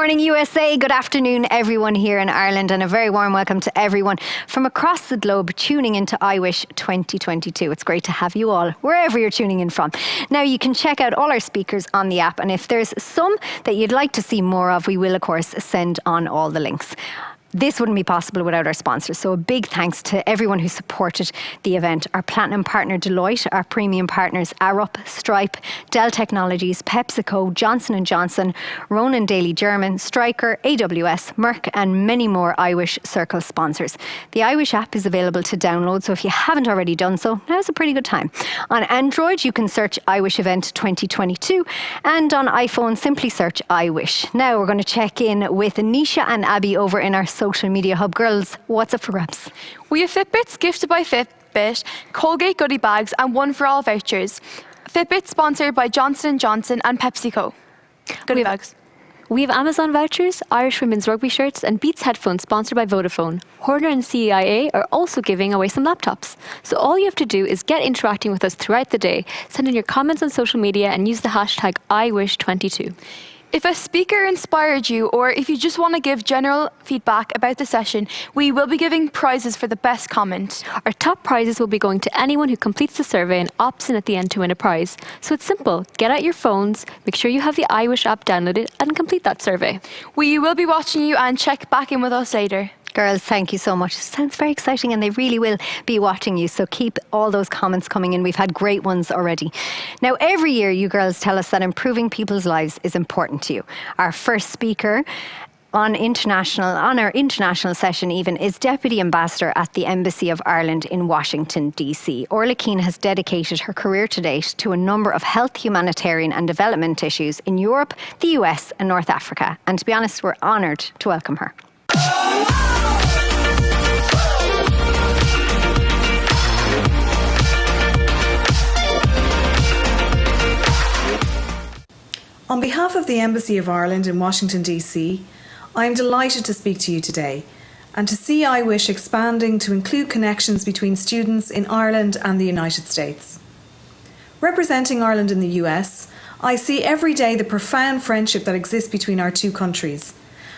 morning, USA. Good afternoon, everyone here in Ireland, and a very warm welcome to everyone from across the globe tuning into iWish 2022. It's great to have you all, wherever you're tuning in from. Now, you can check out all our speakers on the app, and if there's some that you'd like to see more of, we will, of course, send on all the links. This wouldn't be possible without our sponsors, so a big thanks to everyone who supported the event. Our platinum partner Deloitte, our premium partners Arup, Stripe, Dell Technologies, PepsiCo, Johnson & Johnson, Ronan Daily German, Stryker, AWS, Merck and many more iWish Circle sponsors. The iWish app is available to download, so if you haven't already done so, now's a pretty good time. On Android, you can search iWish Event 2022, and on iPhone, simply search iWish. Now we're going to check in with Nisha and Abby over in our social media hub. Girls, what's up for grabs? We have Fitbits gifted by Fitbit, Colgate goodie bags and One for All vouchers. Fitbit sponsored by Johnson & Johnson and PepsiCo. Goodie bags. We have Amazon vouchers, Irish women's rugby shirts and Beats headphones sponsored by Vodafone. Horner and CEIA are also giving away some laptops. So all you have to do is get interacting with us throughout the day. Send in your comments on social media and use the hashtag iWish22. If a speaker inspired you, or if you just want to give general feedback about the session, we will be giving prizes for the best comment. Our top prizes will be going to anyone who completes the survey and opts in at the end to win a prize. So it's simple. Get out your phones, make sure you have the iWish app downloaded and complete that survey. We will be watching you and check back in with us later. Girls, thank you so much. Sounds very exciting, and they really will be watching you. So keep all those comments coming in. We've had great ones already. Now, every year you girls tell us that improving people's lives is important to you. Our first speaker on our international session even is Deputy Ambassador at the Embassy of Ireland in Washington, D.C. Orla Keane has dedicated her career to date to a number of health, humanitarian and development issues in Europe, the US and North Africa. And to be honest, we're honoured to welcome her. On behalf of the Embassy of Ireland in Washington, D.C., I am delighted to speak to you today and to see iWish expanding to include connections between students in Ireland and the United States. Representing Ireland in the US, I see every day the profound friendship that exists between our two countries,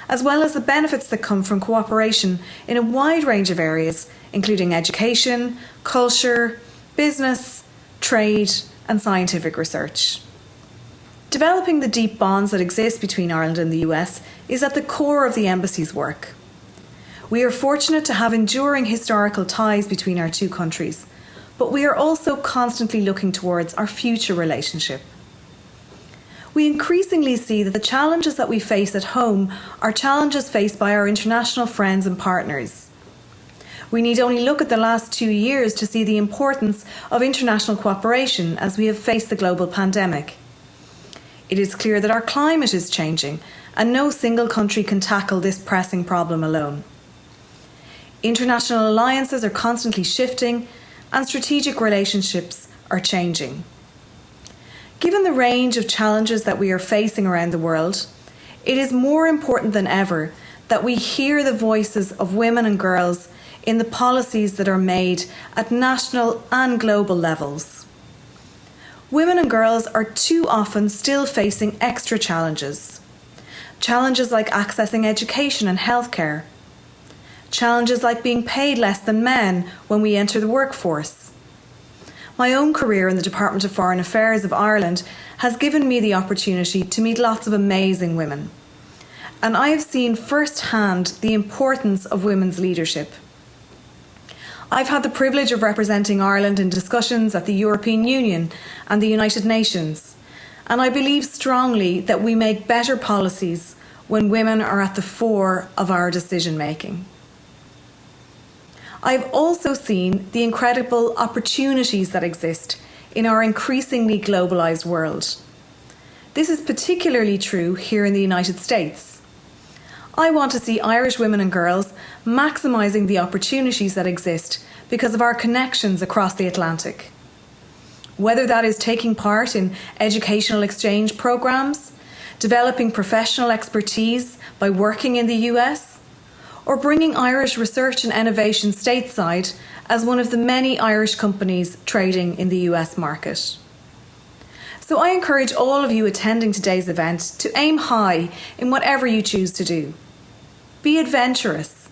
as well as the benefits that come from cooperation in a wide range of areas, including education, culture, business, trade, and scientific research. Developing the deep bonds that exist between Ireland and the US is at the core of the Embassy's work. We are fortunate to have enduring historical ties between our two countries, but we are also constantly looking towards our future relationship. We increasingly see that the challenges that we face at home are challenges faced by our international friends and partners. We need only look at the last 2 years to see the importance of international cooperation as we have faced the global pandemic. It is clear that our climate is changing, and no single country can tackle this pressing problem alone. International alliances are constantly shifting, and strategic relationships are changing. Given the range of challenges that we are facing around the world, it is more important than ever that we hear the voices of women and girls in the policies that are made at national and global levels. Women and girls are too often still facing extra challenges. Challenges like accessing education and healthcare. Challenges like being paid less than men when we enter the workforce. My own career in the Department of Foreign Affairs of Ireland has given me the opportunity to meet lots of amazing women. And I have seen firsthand the importance of women's leadership. I've had the privilege of representing Ireland in discussions at the European Union and the United Nations, and I believe strongly that we make better policies when women are at the fore of our decision making. I've also seen the incredible opportunities that exist in our increasingly globalised world. This is particularly true here in the United States. I want to see Irish women and girls maximising the opportunities that exist because of our connections across the Atlantic. Whether that is taking part in educational exchange programmes, developing professional expertise by working in the US, or bringing Irish research and innovation stateside as one of the many Irish companies trading in the US market. So I encourage all of you attending today's event to aim high in whatever you choose to do. Be adventurous.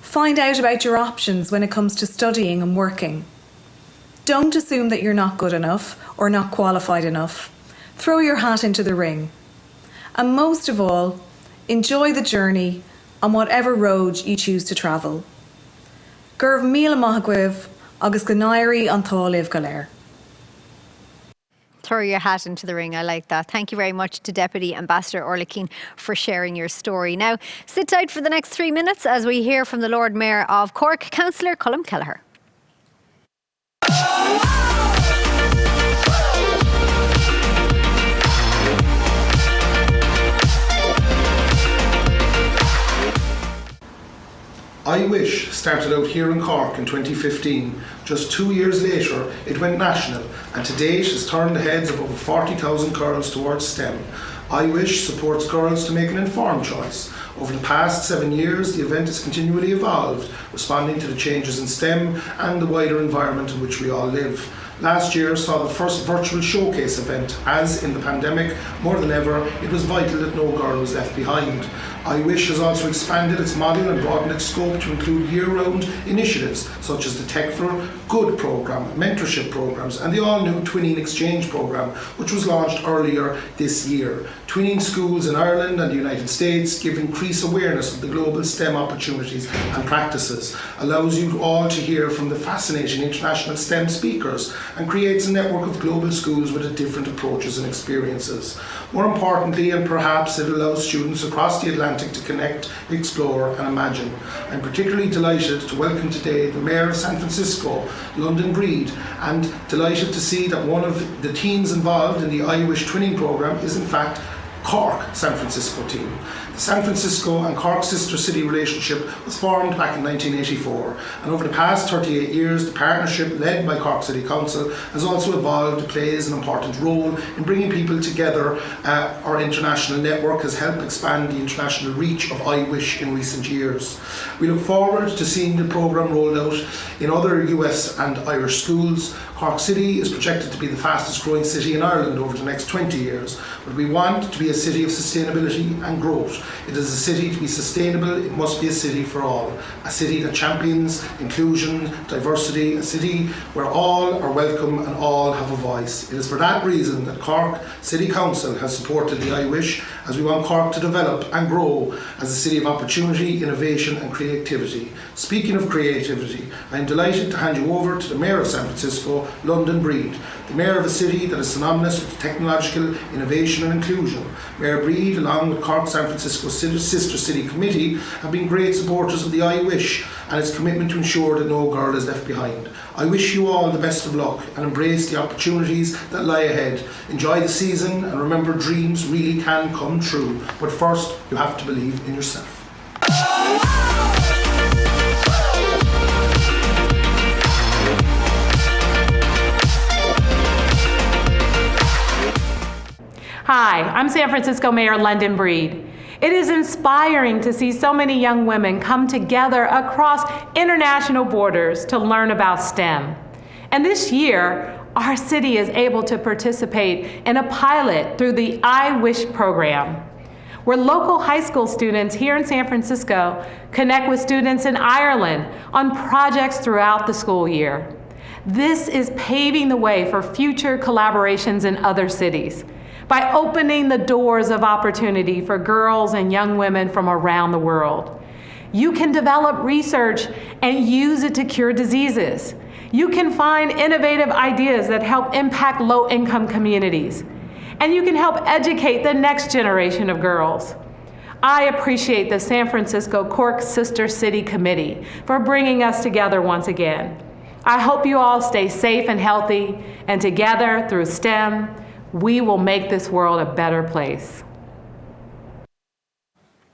Find out about your options when it comes to studying and working. Don't assume that you're not good enough or not qualified enough. Throw your hat into the ring. And most of all, enjoy the journey on whatever road you choose to travel. Gurv míle maith agaibh, agus go nairi an tálamh go léir. Throw your hat into the ring. I like that. Thank you very much to Deputy Ambassador Orla Keane for sharing your story. Now, sit tight for the next 3 minutes as we hear from the Lord Mayor of Cork, Councillor Colm Kelleher. I Wish started out here in Cork in 2015. Just 2 years later, it went national, and to date has turned the heads of over 40,000 girls towards STEM. I Wish supports girls to make an informed choice. Over the past 7 years, the event has continually evolved, responding to the changes in STEM and the wider environment in which we all live. Last year saw the first virtual showcase event, as in the pandemic, more than ever, it was vital that no girl was left behind. I Wish has also expanded its model and broadened its scope to include year-round initiatives such as the Tech for Good programme, mentorship programmes and the all-new Twinning Exchange programme, which was launched earlier this year. Twinning schools in Ireland and the United States give increased awareness of the global STEM opportunities and practices, allows you all to hear from the fascinating international STEM speakers, and creates a network of global schools with different approaches and experiences. More importantly, and perhaps, it allows students across the Atlantic to connect, explore and imagine. I'm particularly delighted to welcome today the Mayor of San Francisco, London Breed, and delighted to see that one of the teams involved in the I Wish Twinning programme is in fact Cork San Francisco team. The San Francisco and Cork sister city relationship was formed back in 1984, and over the past 38 years the partnership led by Cork City Council has also evolved and plays an important role in bringing people together. Our international network has helped expand the international reach of I Wish in recent years. We look forward to seeing the programme rolled out in other US and Irish schools. Cork City is projected to be the fastest growing city in Ireland over the next 20 years, but we want to be a city of sustainability and growth. It is a city to be sustainable, it must be a city for all. A city that champions inclusion, diversity, a city where all are welcome and all have a voice. It is for that reason that Cork City Council has supported the I Wish, as we want Cork to develop and grow as a city of opportunity, innovation and creativity. Speaking of creativity, I am delighted to hand you over to the Mayor of San Francisco, London Breed, the Mayor of a city that is synonymous with technological innovation and inclusion. Mayor Breed, along with Cork San Francisco Sister City Committee, have been great supporters of the I Wish and its commitment to ensure that no girl is left behind. I wish you all the best of luck and embrace the opportunities that lie ahead. Enjoy the season and remember, dreams really can come true. But first, you have to believe in yourself. Hi, I'm San Francisco Mayor London Breed. It is inspiring to see so many young women come together across international borders to learn about STEM. And this year, our city is able to participate in a pilot through the I Wish program, where local high school students here in San Francisco connect with students in Ireland on projects throughout the school year. This is paving the way for future collaborations in other cities by opening the doors of opportunity for girls and young women from around the world. You can develop research and use it to cure diseases. You can find innovative ideas that help impact low-income communities. And you can help educate the next generation of girls. I appreciate the San Francisco Cork Sister City Committee for bringing us together once again. I hope you all stay safe and healthy, and together through STEM, we will make this world a better place.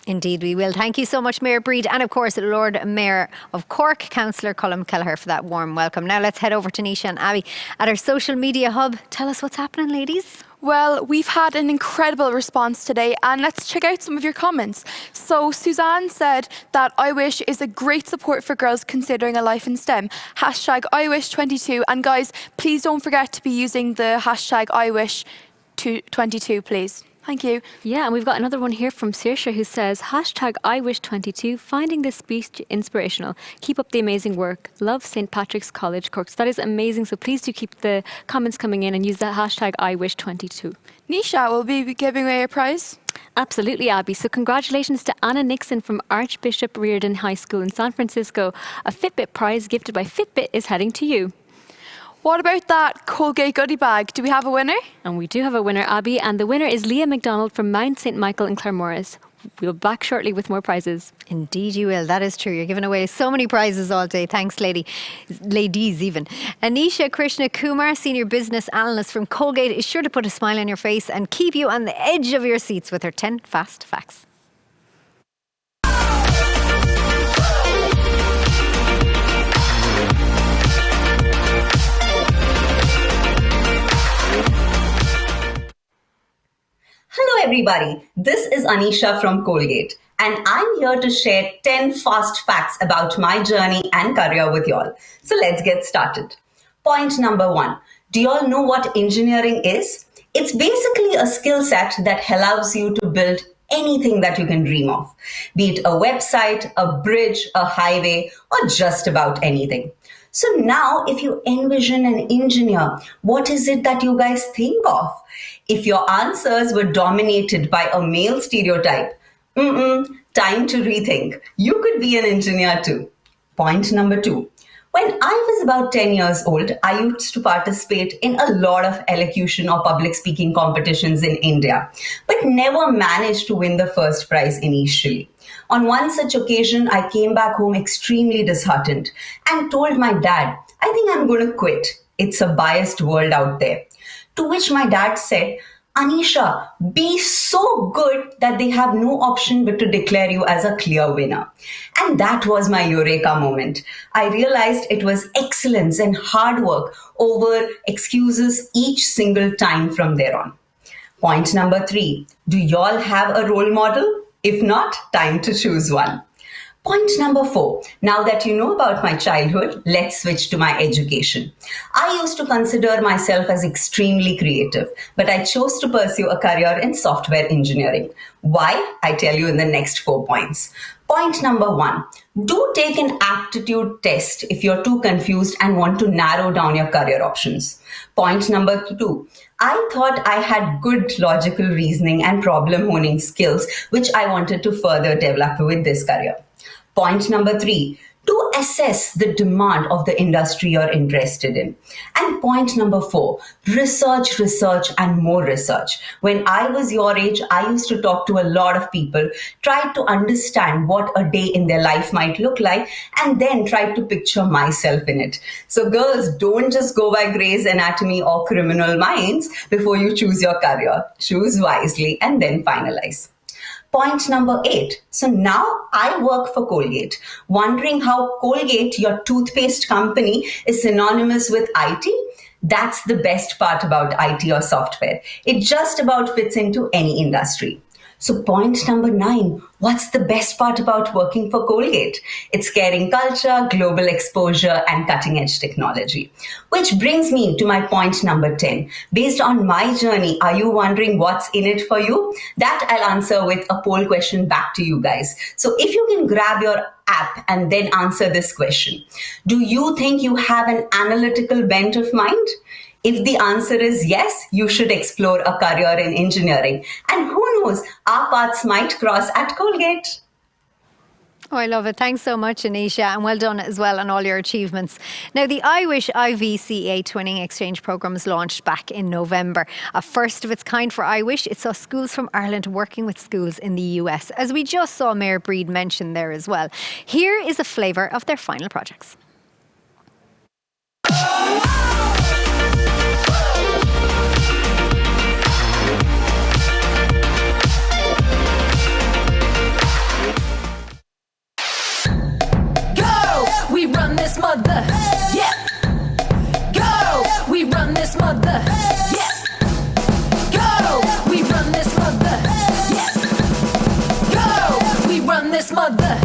Indeed we will. Thank you so much, Mayor Breed, and of course Lord Mayor of Cork, Councillor Colm Kelleher, for that warm welcome. Now let's head over to Nisha and Abby at our social media hub. Tell us what's happening, ladies. Well, we've had an incredible response today, and let's check out some of your comments. So Suzanne said that I Wish is a great support for girls considering a life in STEM. Hashtag IWish22. And guys, please don't forget to be using the hashtag IWish 22, please. Thank you. Yeah, and we've got another one here from Saoirse who says, #IWish22, finding this speech inspirational. Keep up the amazing work. Love St. Patrick's College, Cork. So that is amazing. So please do keep the comments coming in and use that #IWish22. Nisha will be giving away a prize. Absolutely, Abby. So congratulations to Anna Nixon from Archbishop Reardon High School in San Francisco. A Fitbit prize gifted by Fitbit is heading to you. What about that Colgate goodie bag? Do we have a winner? And we do have a winner, Abby, and the winner is Leah McDonald from Mount St. Michael in Claremorris. We'll be back shortly with more prizes. Indeed you will. That is true. You're giving away so many prizes all day. Thanks, ladies even. Anisha Krishna Kumar, Senior Business Analyst from Colgate, is sure to put a smile on your face and keep you on the edge of your seats with her 10 fast facts. Hello everybody, this is Anisha from Colgate and I'm here to share 10 fast facts about my journey and career with y'all. So let's get started. Point number 1, do y'all know what engineering is? It's basically a skill set that allows you to build anything that you can dream of, be it a website, a bridge, a highway, or just about anything. So now if you envision an engineer, what is it that you guys think of? If your answers were dominated by a male stereotype, time to rethink. You could be an engineer too. Point number 2. When I was about 10 years old, I used to participate in a lot of elocution or public speaking competitions in India, but never managed to win the first prize initially. On one such occasion, I came back home extremely disheartened and told my dad, I think I'm going to quit. It's a biased world out there. To which my dad said, Anisha, be so good that they have no option but to declare you as a clear winner. And that was my eureka moment. I realized it was excellence and hard work over excuses each single time from there on. Point number 3, do y'all have a role model? If not, time to choose one. Point number 4, now that you know about my childhood, let's switch to my education. I used to consider myself as extremely creative, but I chose to pursue a career in software engineering. Why? I tell you in the next 4 points. Point number 1, do take an aptitude test if you're too confused and want to narrow down your career options. Point number 2, I thought I had good logical reasoning and problem honing skills, which I wanted to further develop with this career. Point number 3, to assess the demand of the industry you're interested in. And point number 4, research, and more research. When I was your age, I used to talk to a lot of people, try to understand what a day in their life might look like, and then try to picture myself in it. So girls, don't just go by Grey's Anatomy or Criminal Minds before you choose your career. Choose wisely and then finalize. Point number 8. So now I work for Colgate. Wondering how Colgate, your toothpaste company, is synonymous with IT? That's the best part about IT or software. It just about fits into any industry. So point number 9, what's the best part about working for Colgate? It's caring culture, global exposure, and cutting edge technology. Which brings me to my point number 10. Based on my journey, are you wondering what's in it for you? That I'll answer with a poll question back to you guys. So if you can grab your app and then answer this question. Do you think you have an analytical bent of mind? If the answer is yes, you should explore a career in engineering. And who knows, our paths might cross at Colgate. Oh, I love it. Thanks so much, Anisha, and well done as well on all your achievements. Now, the IWish IVCA Twinning Exchange programme was launched back in November. A first of its kind for IWish, it saw schools from Ireland working with schools in the US, as we just saw Mayor Breed mention there as well. Here is a flavour of their final projects. We run this mother, yeah. Girls, we run this mother, yeah. Girls, we run this mother, yeah. Girls, we run this mother.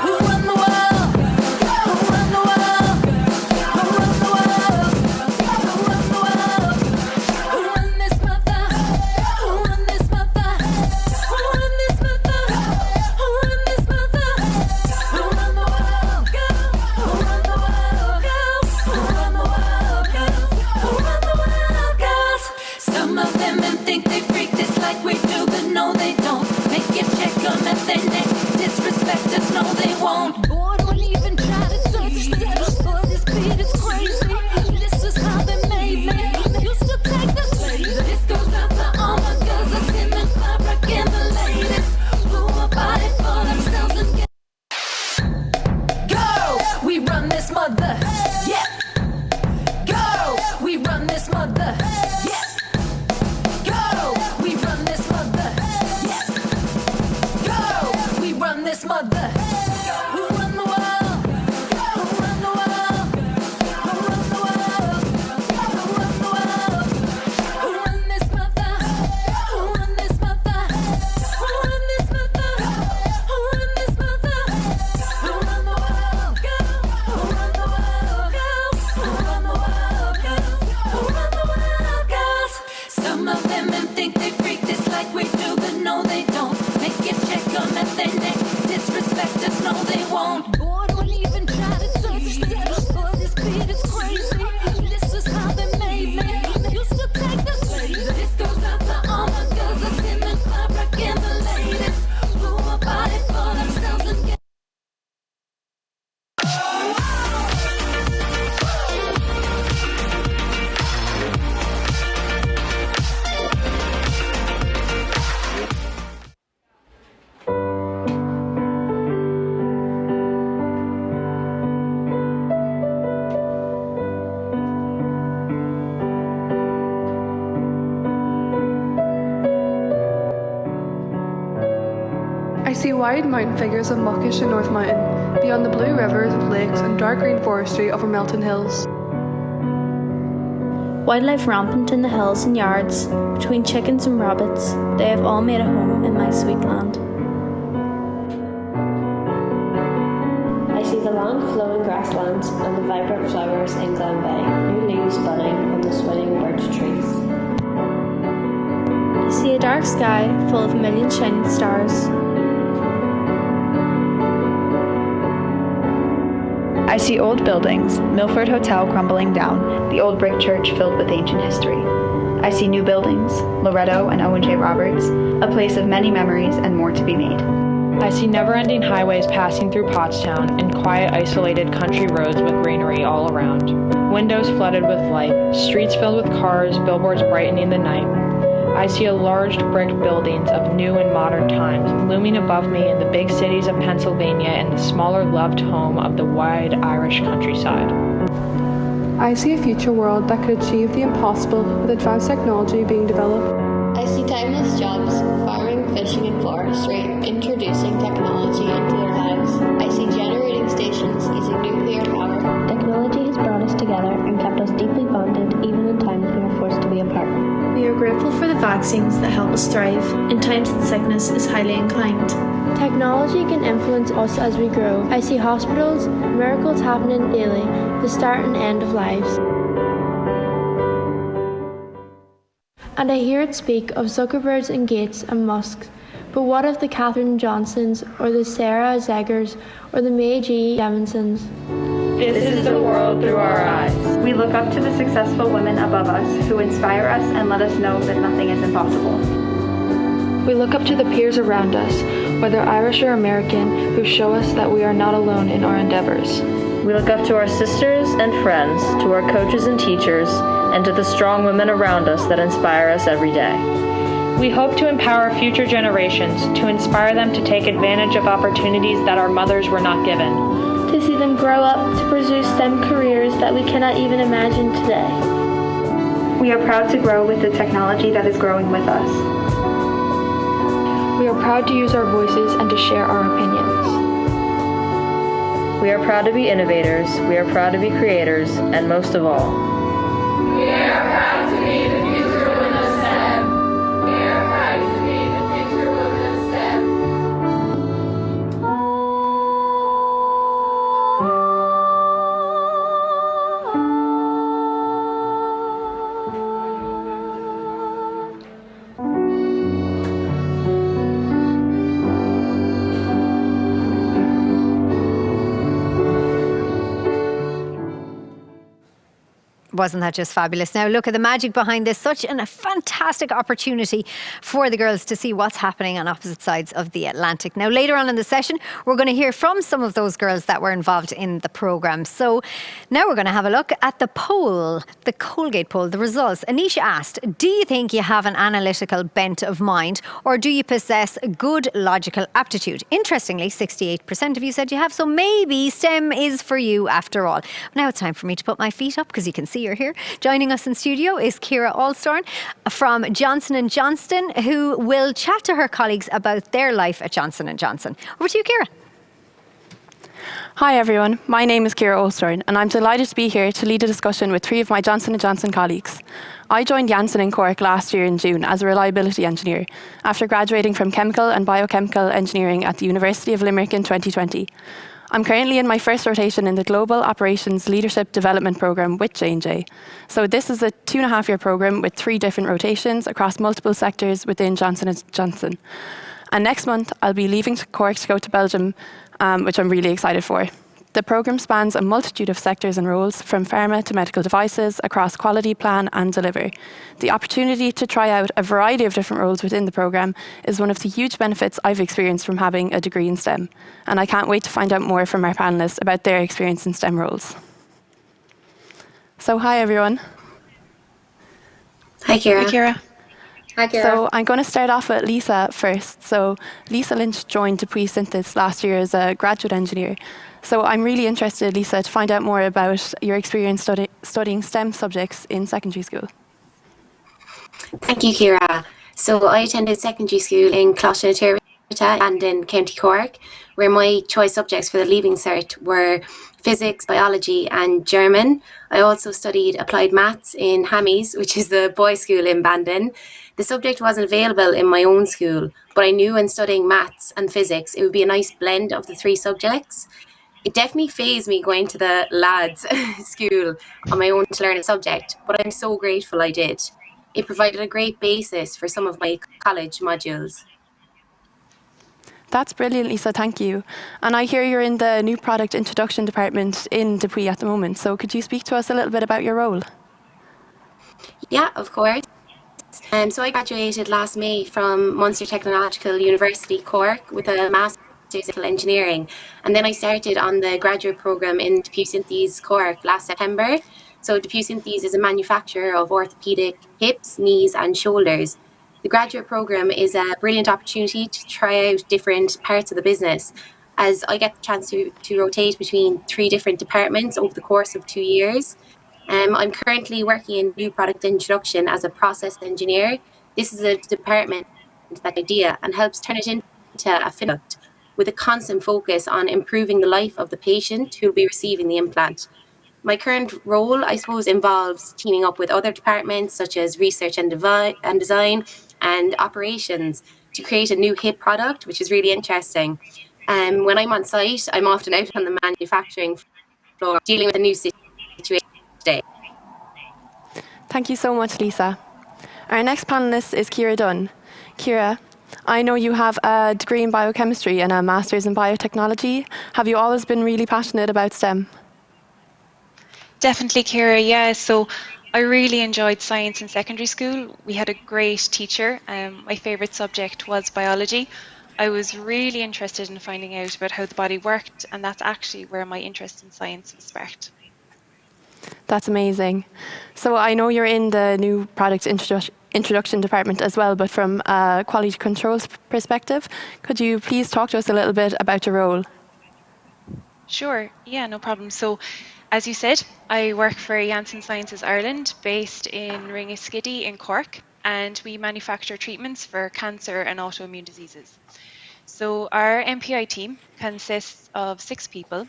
Who run the world? Who run the world? Who run the world? Who run the world? Who run this mother? won't. Boy, don't even try to touch this. For this beat is crazy. This is how they made me. Used to take the slave. This goes out to all my girls that's in the club, rocking the latest. Who a body for themselves and get. Girls, we run this mother. Yeah. Girls, we run this mother. Yeah. Girls, we run this mother. Yeah. Girls, we run this mother. Who run the world? Who run the world? Who run the world? Who run the world? Who run this mother? Who run this mother? Who run this mother? Who run this mother? Who run the world? Who run the world? Who run the world? Who run the world? Girls. Some of them think they freak this like we do, but no they don't. Make it check on at their neck. Disrespect us, no they won't. Boy, don't even try to touch this. For this beat is crazy. This is how they made me. Used to take the slave. This goes out to all my girls that's in the club, rocking the latest. Who a body for themselves and get. I see wide mountain figures of Muckish and North Mountain, beyond the blue rivers, lakes and dark green forestry over Melton Hills. Wildlife rampant in the hills and yards, between chickens and rabbits, they have all made a home in my sweet land. I see the long flowing grasslands and the vibrant flowers in Glen Bay, new leaves budding on the swaying birch trees. I see a dark sky full of a million shining stars. I see old buildings, Milford Hotel crumbling down, the old brick church filled with ancient history. I see new buildings, Loretto and Owen J. Roberts, a place of many memories and more to be made. I see never-ending highways passing through Pottstown and quiet, isolated country roads with greenery all around. Windows flooded with light, streets filled with cars, billboards brightening the night. I see large brick buildings of new and modern times looming above me in the big cities of Pennsylvania and the smaller loved home of the wide Irish countryside. I see a future world that could achieve the impossible with advanced technology being developed. I see timeless jobs, farming, fishing and forestry, introducing technology into their lives. I see generating stations using nuclear power. Technology has brought us together and kept us deeply bonded even in times we were forced to be apart. We are grateful for the vaccines that help us thrive in times that sickness is highly inclined. Technology can influence us as we grow. I see hospitals, miracles happening daily, the start and end of lives. And I hear it speak of Zuckerbergs and Gates and Musks, but what of the Katherine Johnsons, or the Sarah Zeggers, or the Mae G. Deminsons? This is the world through our eyes. We look up to the successful women above us who inspire us and let us know that nothing is impossible. We look up to the peers around us, whether Irish or American, who show us that we are not alone in our endeavors. We look up to our sisters and friends, to our coaches and teachers, and to the strong women around us that inspire us every day. We hope to empower future generations, to inspire them to take advantage of opportunities that our mothers were not given. To see them grow up to pursue STEM careers that we cannot even imagine today. We are proud to grow with the technology that is growing with us. We are proud to use our voices and to share our opinions. We are proud to be innovators, we are proud to be creators, and most of all, We are proud to be the future women of STEM. We are proud to be the future women of STEM. Wasn't that just fabulous? Now, look at the magic behind this. Such a fantastic opportunity for the girls to see what's happening on opposite sides of the Atlantic. Now, later on in the session, we're going to hear from some of those girls that were involved in the programme. So now we're going to have a look at the poll, the Colgate poll, the results. Anisha asked, do you think you have an analytical bent of mind, or do you possess good logical aptitude? Interestingly, 68% of you said you have, so maybe STEM is for you after all. Now it's time for me to put my feet up, because you can see you're here. Joining us in studio is Ciara Allstorn from Johnson & Johnson, who will chat to her colleagues about their life at Johnson & Johnson. Over to you, Ciara. Hi everyone, my name is Ciara Allstorn and I'm delighted to be here to lead a discussion with 3 of my Johnson & Johnson colleagues. I joined Janssen in Cork last year in June as a reliability engineer after graduating from chemical and biochemical engineering at the University of Limerick in 2020. I'm currently in my first rotation in the Global Operations Leadership Development Programme with J&J. So this is a 2.5-year programme with 3 different rotations across multiple sectors within Johnson & Johnson. And next month, I'll be leaving Cork to go to Belgium, which I'm really excited for. The programme spans a multitude of sectors and roles, from pharma to medical devices, across quality, plan and deliver. The opportunity to try out a variety of different roles within the programme is one of the huge benefits I've experienced from having a degree in STEM. And I can't wait to find out more from our panellists about their experience in STEM roles. So hi everyone. Hi Ciara. Hi Ciara. Hi Ciara. So I'm going to start off with Lisa first. So Lisa Lynch joined Dupuis Synthes last year as a graduate engineer. So I'm really interested, Lisa, to find out more about your experience studying STEM subjects in secondary school. Thank you, Ciara. So I attended secondary school in Clough and in County Cork, where my choice subjects for the Leaving Cert were physics, biology and German. I also studied applied maths in Hammies, which is the boys' school in Bandon. The subject wasn't available in my own school, but I knew when studying maths and physics, it would be a nice blend of the 3 subjects. It definitely fazed me going to the lads' school on my own to learn a subject, but I'm so grateful I did. It provided a great basis for some of my college modules. That's brilliant, Lisa, thank you. And I hear you're in the new product introduction department in Dupuis at the moment, so could you speak to us a little bit about your role? Yeah, of course. So I graduated last May from Munster Technological University Cork with a Master's in Civil Engineering, and then I started on the graduate programme in Dupuis Synthes Cork last September. So Dupuis Synthes is a manufacturer of orthopaedic hips, knees and shoulders. The graduate programme is a brilliant opportunity to try out different parts of the business, as I get the chance to rotate between 3 different departments over the course of 2 years. I'm currently working in new product introduction as a process engineer. This is a department that idea and helps turn it into a product with a constant focus on improving the life of the patient who will be receiving the implant. My current role, I suppose, involves teaming up with other departments such as research and design and operations to create a new hip product, which is really interesting. When I'm on site, I'm often out on the manufacturing floor dealing with a new situation today. Thank you so much, Lisa. Our next panellist is Ciara Dunn. Ciara, I know you have a degree in biochemistry and a master's in biotechnology. Have you always been really passionate about STEM? Definitely, Ciara, yeah. So I really enjoyed science in secondary school. We had a great teacher. My favourite subject was biology. I was really interested in finding out about how the body worked, and that's actually where my interest in science was sparked. That's amazing. So I know you're in the new product introduction department as well, but from a quality controls perspective, could you please talk to us a little bit about your role? Sure, yeah, no problem. So as you said, I work for Janssen Sciences Ireland, based in Ringaskiddy in Cork, and we manufacture treatments for cancer and autoimmune diseases. So our MPI team consists of 6 people,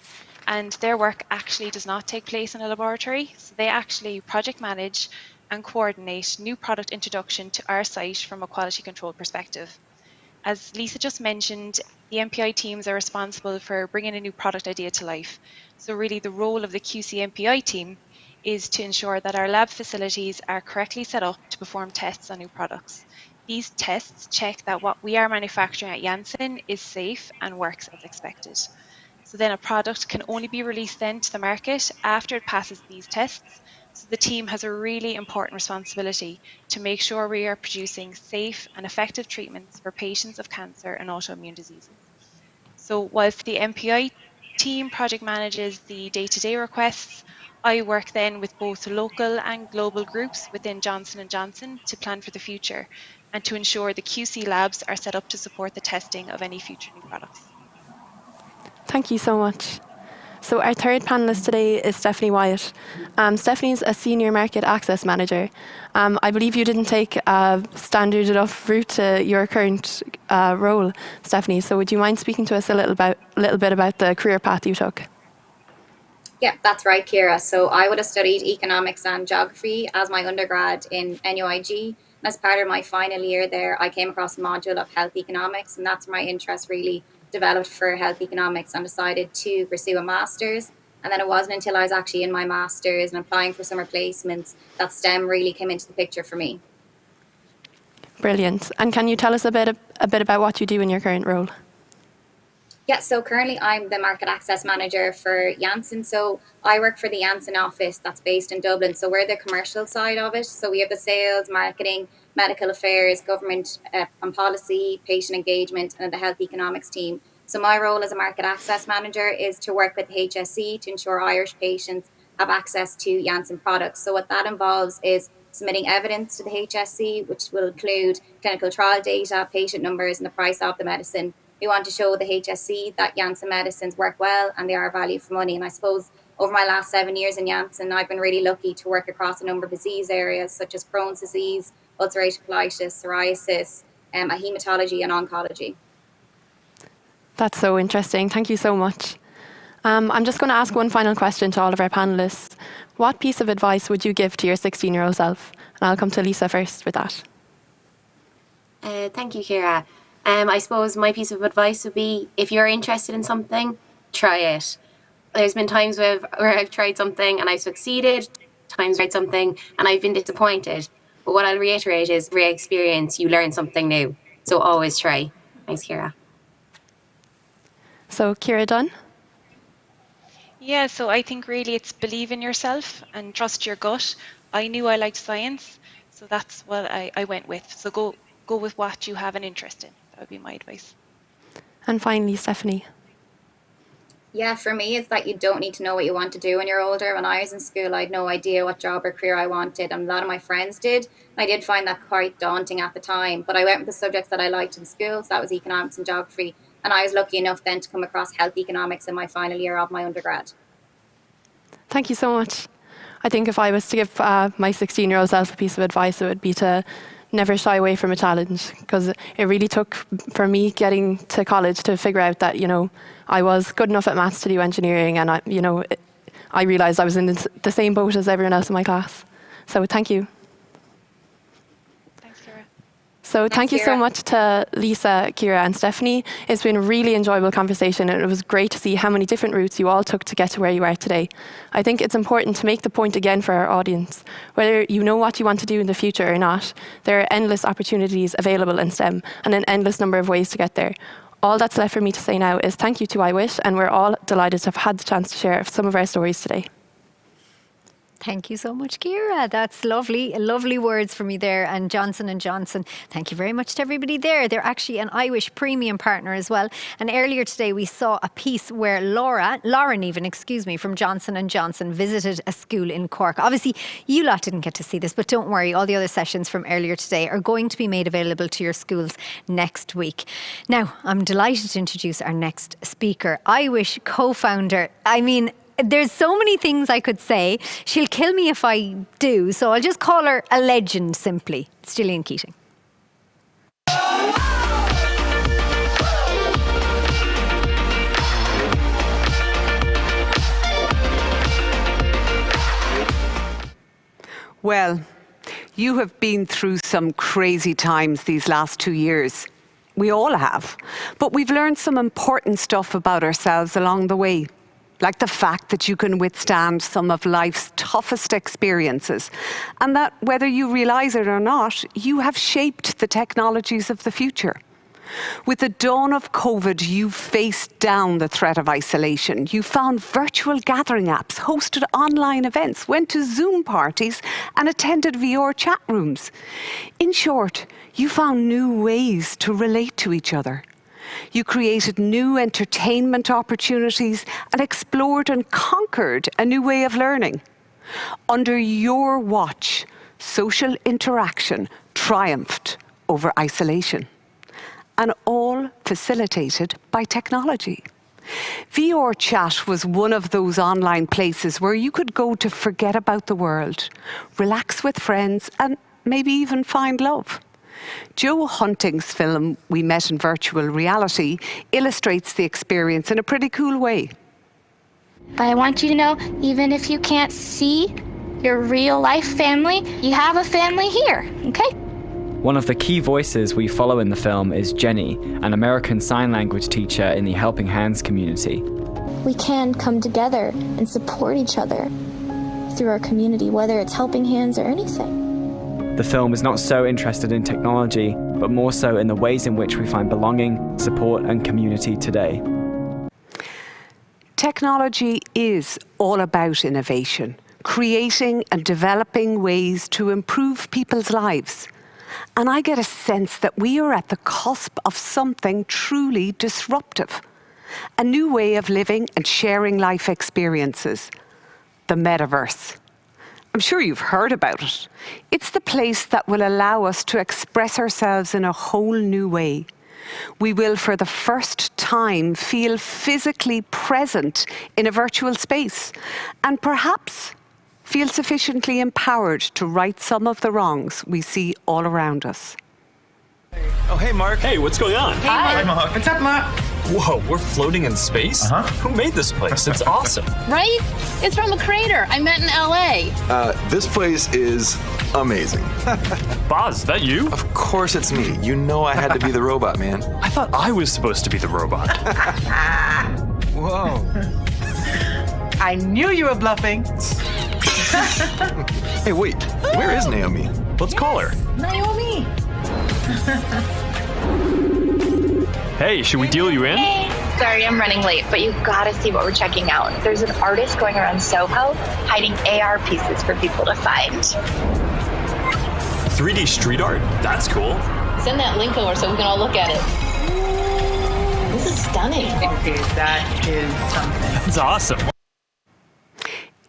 and their work actually does not take place in a laboratory. So they actually project manage and coordinate new product introduction to our site from a quality control perspective. As Lisa just mentioned, the MPI teams are responsible for bringing a new product idea to life. So really the role of the QC MPI team is to ensure that our lab facilities are correctly set up to perform tests on new products. These tests check that what we are manufacturing at Janssen is safe and works as expected. So then a product can only be released then to the market after it passes these tests So the team has a really important responsibility to make sure we are producing safe and effective treatments for patients of cancer and autoimmune diseases. So whilst the MPI team project manages the day-to-day requests, I work then with both local and global groups within Johnson & Johnson to plan for the future and to ensure the QC labs are set up to support the testing of any future new products. Thank you so much. So our third panellist today is Stephanie Wyatt. Stephanie's a Senior Market Access Manager. I believe you didn't take a standard enough route to your current role, Stephanie, so would you mind speaking to us a little bit about the career path you took? Yeah, that's right, Ciara. So I would have studied economics and geography as my undergrad in NUIG. And as part of my final year there, I came across a module of health economics, and that's where my interest really developed for health economics, and decided to pursue a master's. And then it wasn't until I was actually in my master's and applying for summer placements that STEM really came into the picture for me. Brilliant. And can you tell us a bit about what you do in your current role? Yeah, so currently I'm the Market Access Manager for Janssen. So I work for the Janssen office that's based in Dublin. So we're the commercial side of it. So we have the sales, marketing, medical affairs, government and policy, patient engagement, and the health economics team. So my role as a Market Access Manager is to work with the HSE to ensure Irish patients have access to Janssen products. So what that involves is submitting evidence to the HSE, which will include clinical trial data, patient numbers, and the price of the medicine. We want to show the HSE that Janssen medicines work well and they are value for money. And I suppose over my last 7 years in Janssen, I've been really lucky to work across a number of disease areas such as Crohn's disease, ulcerative colitis, psoriasis, hematology and oncology. That's so interesting. Thank you so much. I'm just going to ask one final question to all of our panellists. What piece of advice would you give to your 16-year-old self? And I'll come to Lisa first with that. Thank you, Ciara. I suppose my piece of advice would be, if you're interested in something, try it. There's been times where I've tried something and I've succeeded, times I've tried something and I've been disappointed. But what I'll reiterate is, every experience, you learn something new. So always try. Thanks, Ciara. So, Ciara Dunn? Yeah, so I think really it's believe in yourself and trust your gut. I knew I liked science, so that's what I went with. So go with what you have an interest in. That would be my advice. And finally, Stephanie. Yeah, for me, it's that you don't need to know what you want to do when you're older. When I was in school, I had no idea what job or career I wanted, and a lot of my friends did. I did find that quite daunting at the time, but I went with the subjects that I liked in school, so that was economics and geography. And I was lucky enough then to come across health economics in my final year of my undergrad. Thank you so much. I think if I was to give my 16-year-old self a piece of advice, it would be to never shy away from a challenge, because it really took for me getting to college to figure out that, I was good enough at maths to do engineering, and I realised I was in the same boat as everyone else in my class. So thank you. So thank you so much to Lisa, Ciara and Stephanie. It's been a really enjoyable conversation, and it was great to see how many different routes you all took to get to where you are today. I think it's important to make the point again for our audience. Whether you know what you want to do in the future or not, there are endless opportunities available in STEM and an endless number of ways to get there. All that's left for me to say now is thank you to IWish, and we're all delighted to have had the chance to share some of our stories today. Thank you so much, Ciara. That's lovely. Lovely words from you there. And Johnson & Johnson, thank you very much to everybody there. They're actually an IWish premium partner as well. And earlier today, we saw a piece where Lauren from Johnson & Johnson visited a school in Cork. Obviously, you lot didn't get to see this, but don't worry. All the other sessions from earlier today are going to be made available to your schools next week. Now, I'm delighted to introduce our next speaker, IWish co-founder. There's so many things I could say. She'll kill me if I do, so I'll just call her a legend simply. It's Gillian Keating. Well, you have been through some crazy times these last 2 years. We all have. But we've learned some important stuff about ourselves along the way. Like the fact that you can withstand some of life's toughest experiences, and that whether you realise it or not, you have shaped the technologies of the future. With the dawn of COVID, you faced down the threat of isolation. You found virtual gathering apps, hosted online events, went to Zoom parties, and attended VR chat rooms. In short, you found new ways to relate to each other. You created new entertainment opportunities and explored and conquered a new way of learning. Under your watch, social interaction triumphed over isolation, and all facilitated by technology. VR Chat was one of those online places where you could go to forget about the world, relax with friends, and maybe even find love. Joe Hunting's film, We Met in Virtual Reality, illustrates the experience in a pretty cool way. But I want you to know, even if you can't see your real life family, you have a family here, okay? One of the key voices we follow in the film is Jenny, an American Sign Language teacher in the Helping Hands community. We can come together and support each other through our community, whether it's Helping Hands or anything. The film is not so interested in technology, but more so in the ways in which we find belonging, support, and community today. Technology is all about innovation, creating and developing ways to improve people's lives. And I get a sense that we are at the cusp of something truly disruptive. A new way of living and sharing life experiences. The metaverse. I'm sure you've heard about it. It's the place that will allow us to express ourselves in a whole new way. We will, for the first time, feel physically present in a virtual space, and perhaps feel sufficiently empowered to right some of the wrongs we see all around us. Oh, hey, Mark. Hey, what's going on? Hi, Mark. What's up, Mark? Whoa, we're floating in space? Who made this place? It's awesome. Right? It's from a crater I met in LA. This place is amazing. Boz, is that you? Of course it's me. You know I had to be the robot, man. I thought I was supposed to be the robot. Whoa. I knew you were bluffing. Hey, wait. Where is Naomi? Let's call her. Naomi! Hey, should we deal you in? Sorry, I'm running late, but you've got to see what we're checking out. There's an artist going around Soho hiding AR pieces for people to find. 3D street art? That's cool. Send that link over so we can all look at it. This is stunning. Okay, that is something. That's awesome.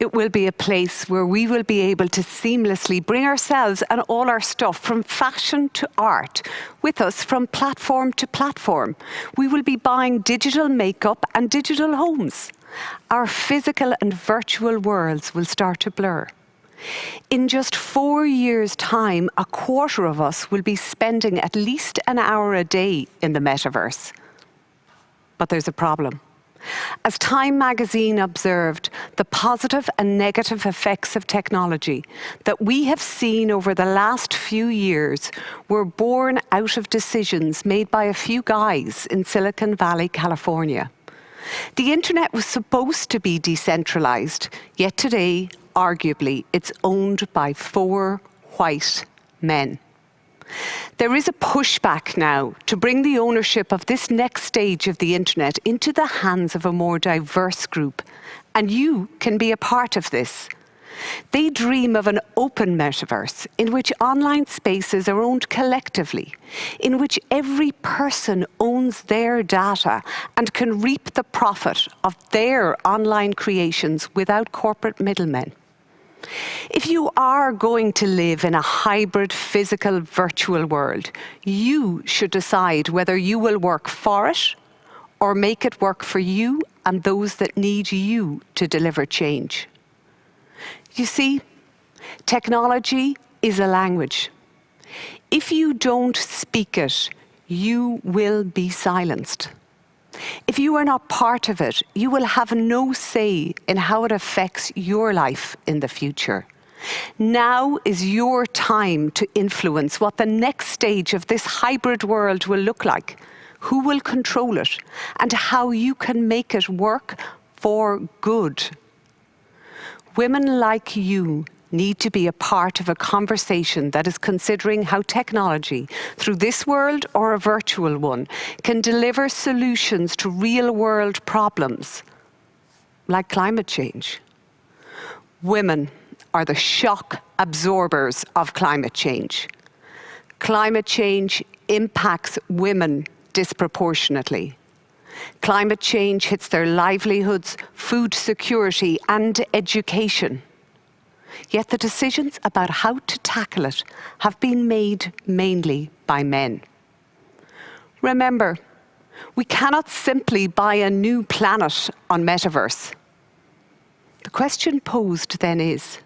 It will be a place where we will be able to seamlessly bring ourselves and all our stuff from fashion to art with us from platform to platform. We will be buying digital makeup and digital homes. Our physical and virtual worlds will start to blur. In just 4 years' time, a quarter of us will be spending at least an hour a day in the metaverse. But there's a problem. As Time magazine observed, the positive and negative effects of technology that we have seen over the last few years were born out of decisions made by a few guys in Silicon Valley, California. The internet was supposed to be decentralized, yet today, arguably, it's owned by 4 white men. There is a pushback now to bring the ownership of this next stage of the internet into the hands of a more diverse group, and you can be a part of this. They dream of an open metaverse in which online spaces are owned collectively, in which every person owns their data and can reap the profit of their online creations without corporate middlemen. If you are going to live in a hybrid physical virtual world, you should decide whether you will work for it or make it work for you and those that need you to deliver change. You see, technology is a language. If you don't speak it, you will be silenced. If you are not part of it, you will have no say in how it affects your life in the future. Now is your time to influence what the next stage of this hybrid world will look like, who will control it, and how you can make it work for good. Women like you need to be a part of a conversation that is considering how technology, through this world or a virtual one, can deliver solutions to real-world problems, like climate change. Women are the shock absorbers of climate change. Climate change impacts women disproportionately. Climate change hits their livelihoods, food security, and education. Yet the decisions about how to tackle it have been made mainly by men. Remember, we cannot simply buy a new planet on Metaverse. The question posed then is,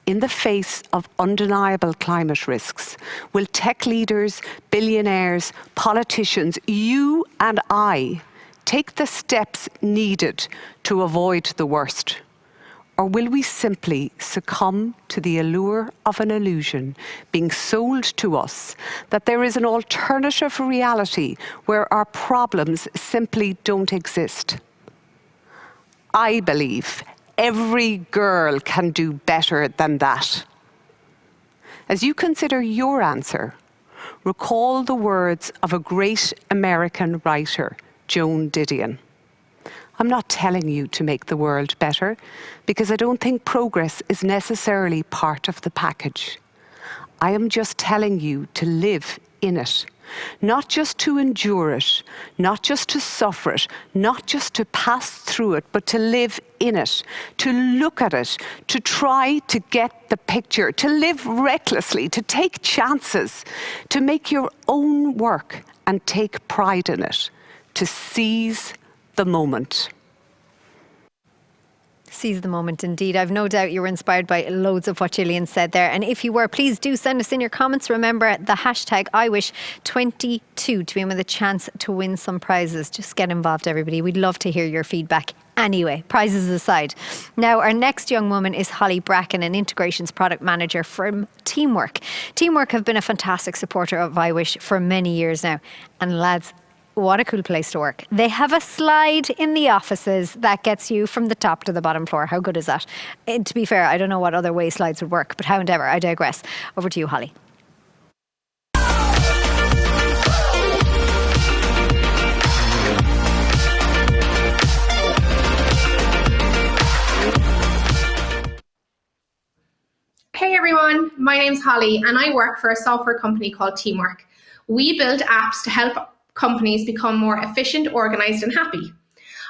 in the face of undeniable climate risks, will tech leaders, billionaires, politicians, you and I, take the steps needed to avoid the worst? Or will we simply succumb to the allure of an illusion being sold to us that there is an alternative reality where our problems simply don't exist? I believe every girl can do better than that. As you consider your answer, recall the words of a great American writer, Joan Didion. I'm not telling you to make the world better, because I don't think progress is necessarily part of the package. I am just telling you to live in it. Not just to endure it, not just to suffer it, not just to pass through it, but to live in it, to look at it, to try to get the picture, to live recklessly, to take chances, to make your own work and take pride in it, to seize the moment. Seize the moment, indeed. I've no doubt you were inspired by loads of what Gillian said there. And if you were, please do send us in your comments. Remember the hashtag IWish22 to be in with a chance to win some prizes. Just get involved, everybody. We'd love to hear your feedback. Anyway, prizes aside. Now, our next young woman is Holly Bracken, an integrations product manager from Teamwork. Teamwork have been a fantastic supporter of IWish for many years now. And lads, what a cool place to work. They have a slide in the offices that gets you from the top to the bottom floor. How good is that? To be fair, I don't know what other way slides would work, but however, I digress. Over to you, Holly. Hey everyone, my name's Holly and I work for a software company called Teamwork. We build apps to help companies become more efficient, organised and happy.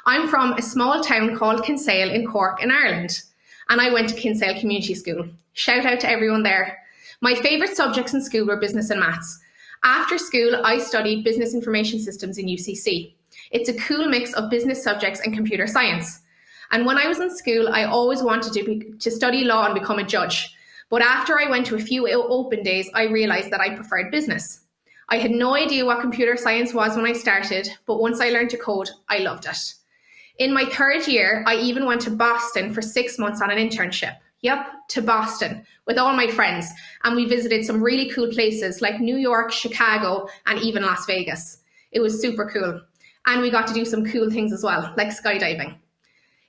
I'm from a small town called Kinsale in Cork in Ireland, and I went to Kinsale Community School. Shout out to everyone there. My favourite subjects in school were business and maths. After school, I studied business information systems in UCC. It's a cool mix of business subjects and computer science. And when I was in school, I always wanted to study law and become a judge. But after I went to a few open days, I realised that I preferred business. I had no idea what computer science was when I started, but once I learned to code, I loved it. In my third year, I even went to Boston for 6 months on an internship. Yep, to Boston with all my friends. And we visited some really cool places like New York, Chicago, and even Las Vegas. It was super cool. And we got to do some cool things as well, like skydiving.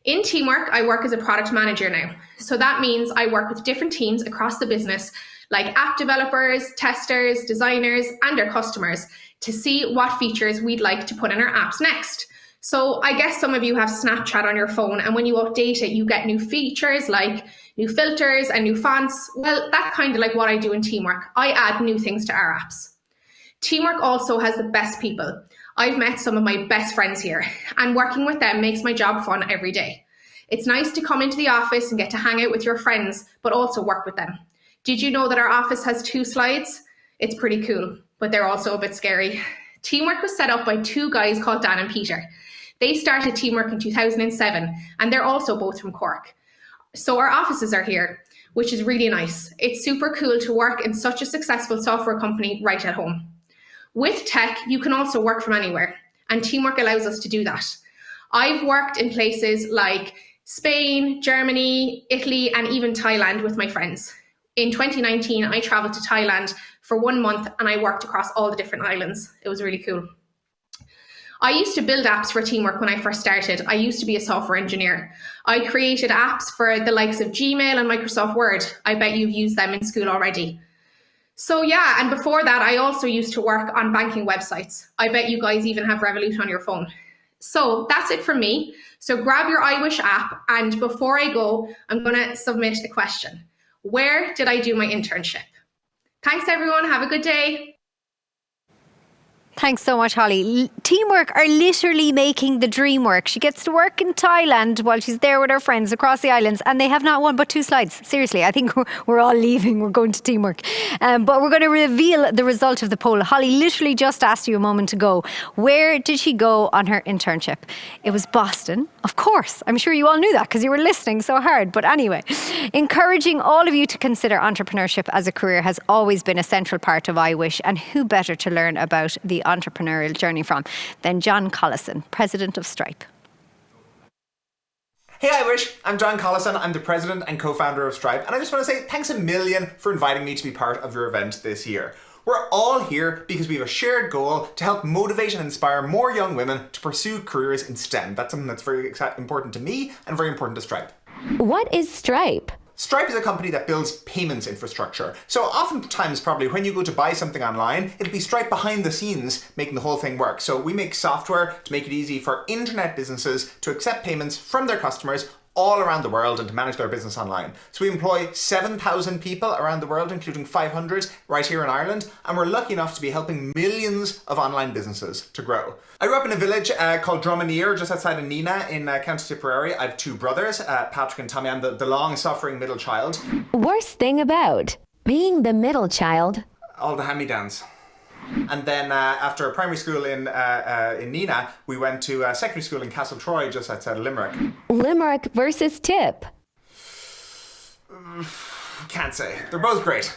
In Teamwork, I work as a product manager now. So that means I work with different teams across the business, like app developers, testers, designers, and our customers to see what features we'd like to put in our apps next. So I guess some of you have Snapchat on your phone, and when you update it, you get new features like new filters and new fonts. Well, that's kind of like what I do in Teamwork. I add new things to our apps. Teamwork also has the best people. I've met some of my best friends here, and working with them makes my job fun every day. It's nice to come into the office and get to hang out with your friends, but also work with them. Did you know that our office has 2 slides? It's pretty cool, but they're also a bit scary. Teamwork was set up by 2 guys called Dan and Peter. They started Teamwork in 2007, and they're also both from Cork. So our offices are here, which is really nice. It's super cool to work in such a successful software company right at home. With tech, you can also work from anywhere, and Teamwork allows us to do that. I've worked in places like Spain, Germany, Italy, and even Thailand with my friends. In 2019, I traveled to Thailand for 1 month and I worked across all the different islands. It was really cool. I used to build apps for Teamwork when I first started. I used to be a software engineer. I created apps for the likes of Gmail and Microsoft Word. I bet you've used them in school already. So yeah, and before that, I also used to work on banking websites. I bet you guys even have Revolut on your phone. So that's it from me. So grab your iWish app, and before I go, I'm going to submit a question. Where did I do my internship? Thanks everyone, have a good day. Thanks so much, Holly. Teamwork are literally making the dream work. She gets to work in Thailand while she's there with her friends across the islands, and they have not one but 2 slides. Seriously, I think we're all leaving. We're going to Teamwork. But we're going to reveal the result of the poll. Holly literally just asked you a moment ago, where did she go on her internship? It was Boston, of course. I'm sure you all knew that because you were listening so hard. But anyway, encouraging all of you to consider entrepreneurship as a career has always been a central part of iWish, and who better to learn about the entrepreneurial journey from than John Collison, president of Stripe. Hey iWish, I'm John Collison. I'm the president and co-founder of Stripe, and I just want to say thanks a million for inviting me to be part of your event this year. We're all here because we have a shared goal to help motivate and inspire more young women to pursue careers in STEM. That's something that's very important to me and very important to Stripe. What is Stripe? Stripe is a company that builds payments infrastructure. So oftentimes, probably, when you go to buy something online, it'll be Stripe behind the scenes making the whole thing work. So we make software to make it easy for internet businesses to accept payments from their customers all around the world and to manage their business online. So we employ 7,000 people around the world, including 500 right here in Ireland, and we're lucky enough to be helping millions of online businesses to grow. I grew up in a village called Drumineer, just outside of Neenah in County Tipperary. I have 2 brothers, Patrick and Tommy. I'm the long-suffering middle child. Worst thing about being the middle child? All the hand-me-downs. And then after primary school in Neenah, we went to secondary school in Castletroy, just outside of Limerick. Limerick versus Tip. Can't say. They're both great.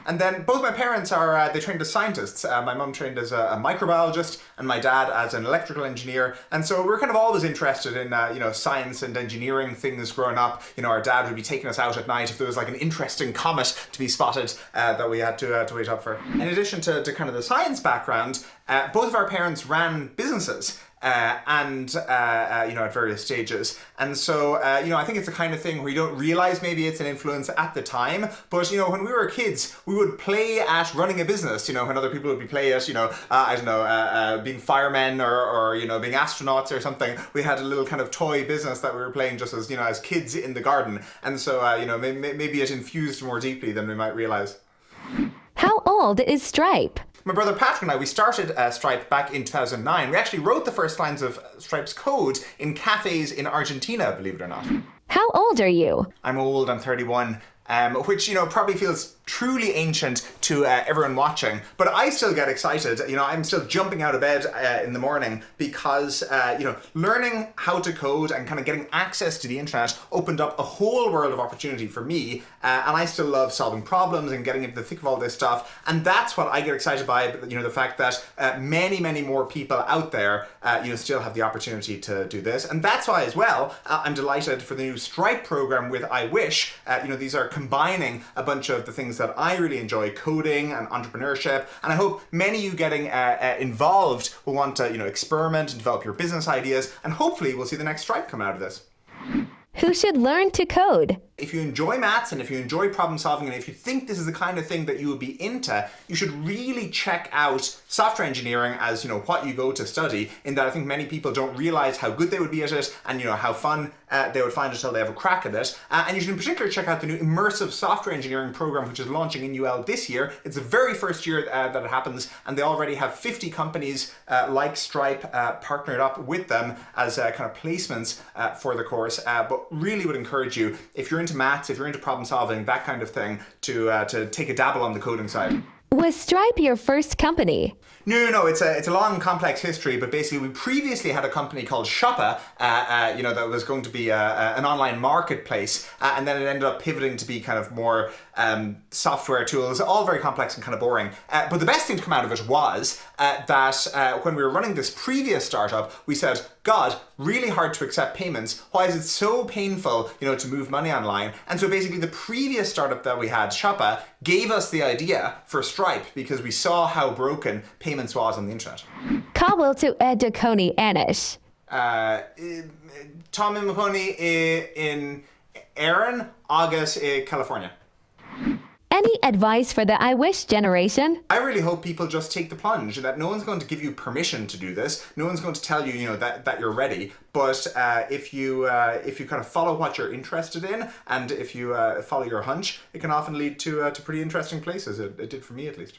And then both my parents are, they trained as scientists. My mum trained as a microbiologist and my dad as an electrical engineer. And so we're kind of always interested in, science and engineering things growing up. Our dad would be taking us out at night if there was like an interesting comet to be spotted that we had to wait up for. In addition to kind of the science background, both of our parents ran businesses. At various stages. And so, I think it's the kind of thing where you don't realize maybe it's an influence at the time, but, when we were kids, we would play at running a business, when other people would be playing at, being firemen or being astronauts or something. We had a little kind of toy business that we were playing just as, as kids in the garden. And so, maybe it infused more deeply than we might realize. How old is Stripe? My brother Patrick and I, we started Stripe back in 2009. We actually wrote the first lines of Stripe's code in cafes in Argentina, believe it or not. How old are you? I'm old, I'm 31, which, probably feels truly ancient to everyone watching, but I still get excited. I'm still jumping out of bed in the morning because, learning how to code and kind of getting access to the internet opened up a whole world of opportunity for me, and I still love solving problems and getting into the thick of all this stuff, and that's what I get excited by, the fact that many, many more people out there, still have the opportunity to do this, and that's why as well, I'm delighted for the new Stripe program with iWish. These are combining a bunch of the things that I really enjoy, coding and entrepreneurship, and I hope many of you getting involved will want to experiment and develop your business ideas, and hopefully we'll see the next Stripe come out of this. Who should learn to code? If you enjoy maths and if you enjoy problem solving and if you think this is the kind of thing that you would be into, you should really check out software engineering as, what you go to study, in that I think many people don't realize how good they would be at it and, how fun they would find it until they have a crack at it. And you should in particular check out the new immersive software engineering program, which is launching in UL this year. It's the very first year that it happens, and they already have 50 companies like Stripe partnered up with them as kind of placements for the course. But really would encourage you, if you're into maths, if you're into problem solving, that kind of thing, to take a dabble on the coding side. Was Stripe your first company? No, it's a long, complex history, but basically we previously had a company called Shoppa, that was going to be an online marketplace, and then it ended up pivoting to be kind of more software tools, all very complex and kind of boring. But the best thing to come out of it was that when we were running this previous startup, we said, God, really hard to accept payments. Why is it so painful, to move money online? And so basically the previous startup that we had, Shoppa, gave us the idea for Stripe because we saw how broken payments was on the internet. Kabel to Edukoni Anish. Tommy Mahoney in Aaron, August, California. Any advice for the I Wish generation? I really hope people just take the plunge, that no one's going to give you permission to do this. No one's going to tell you, that you're ready. But if you kind of follow what you're interested in, and if you follow your hunch, it can often lead to pretty interesting places. It did for me, at least.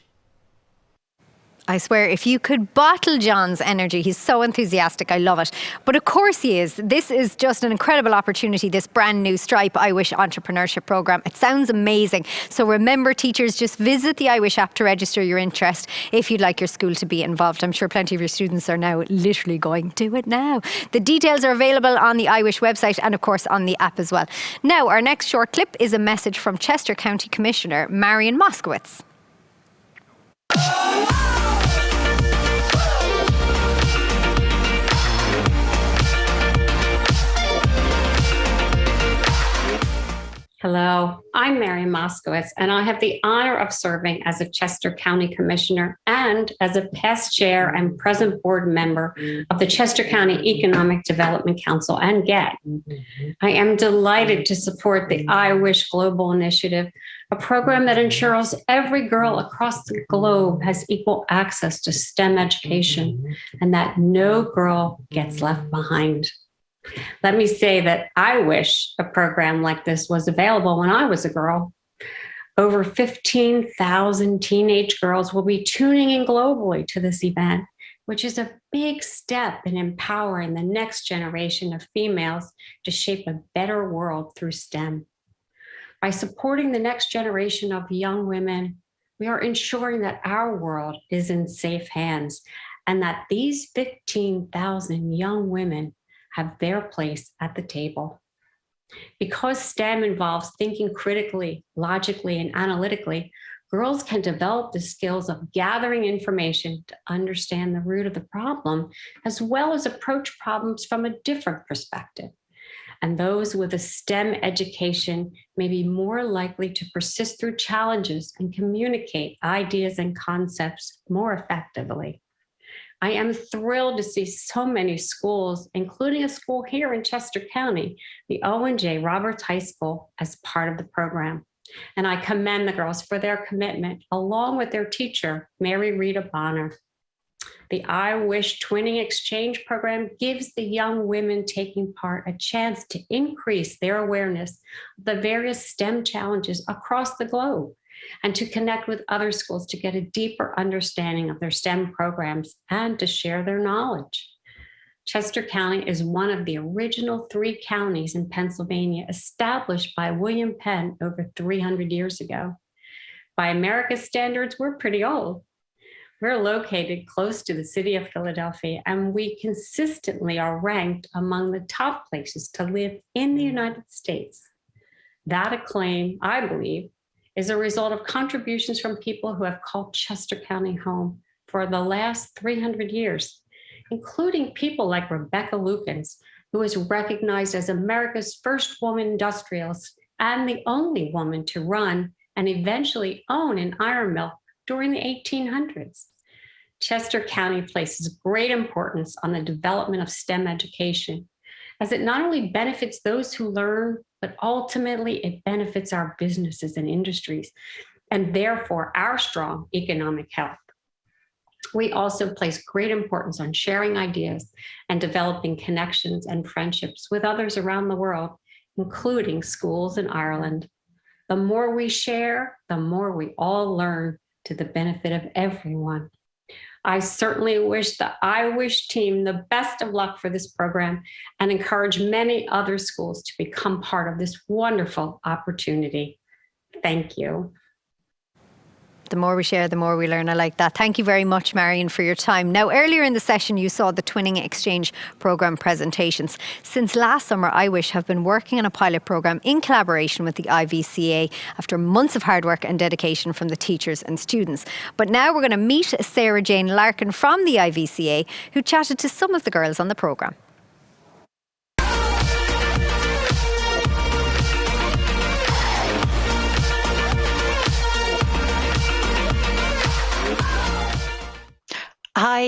I swear, if you could bottle John's energy, he's so enthusiastic, I love it. But of course he is. This is just an incredible opportunity, this brand new Stripe I Wish entrepreneurship programme. It sounds amazing. So remember, teachers, just visit the I Wish app to register your interest if you'd like your school to be involved. I'm sure plenty of your students are now literally going, do it now. The details are available on the I Wish website and of course on the app as well. Now, our next short clip is a message from Chester County Commissioner Marian Moskowitz. Hello, I'm Mary Moskowitz, and I have the honor of serving as a Chester County Commissioner and as a past chair and present board member of the Chester County Economic Development Council and GET. I am delighted to support the I Wish Global Initiative, a program that ensures every girl across the globe has equal access to STEM education and that no girl gets left behind. Let me say that I wish a program like this was available when I was a girl. Over 15,000 teenage girls will be tuning in globally to this event, which is a big step in empowering the next generation of females to shape a better world through STEM. By supporting the next generation of young women, we are ensuring that our world is in safe hands and that these 15,000 young women have their place at the table. Because STEM involves thinking critically, logically, and analytically, girls can develop the skills of gathering information to understand the root of the problem, as well as approach problems from a different perspective. And those with a STEM education may be more likely to persist through challenges and communicate ideas and concepts more effectively. I am thrilled to see so many schools, including a school here in Chester County, the Owen J. Roberts High School, as part of the program. And I commend the girls for their commitment, along with their teacher, Mary Rita Bonner. The I Wish Twinning Exchange program gives the young women taking part a chance to increase their awareness of the various STEM challenges across the globe, and to connect with other schools to get a deeper understanding of their STEM programs and to share their knowledge. Chester County is one of the original 3 counties in Pennsylvania established by William Penn over 300 years ago. By America's standards, we're pretty old. We're located close to the city of Philadelphia, and we consistently are ranked among the top places to live in the United States. That acclaim, I believe, is a result of contributions from people who have called Chester County home for the last 300 years, including people like Rebecca Lukens, who is recognized as America's first woman industrialist and the only woman to run and eventually own an iron mill during the 1800s. Chester County places great importance on the development of STEM education, as it not only benefits those who learn, but ultimately it benefits our businesses and industries, and therefore our strong economic health. We also place great importance on sharing ideas and developing connections and friendships with others around the world, including schools in Ireland. The more we share, the more we all learn to the benefit of everyone. I certainly wish the I Wish team the best of luck for this program and encourage many other schools to become part of this wonderful opportunity. Thank you. The more we share, the more we learn. I like that. Thank you very much, Marian, for your time. Now, earlier in the session, you saw the Twinning Exchange programme presentations. Since last summer, I Wish have been working on a pilot programme in collaboration with the IVCA after months of hard work and dedication from the teachers and students. But now we're going to meet Sarah Jane Larkin from the IVCA, who chatted to some of the girls on the programme.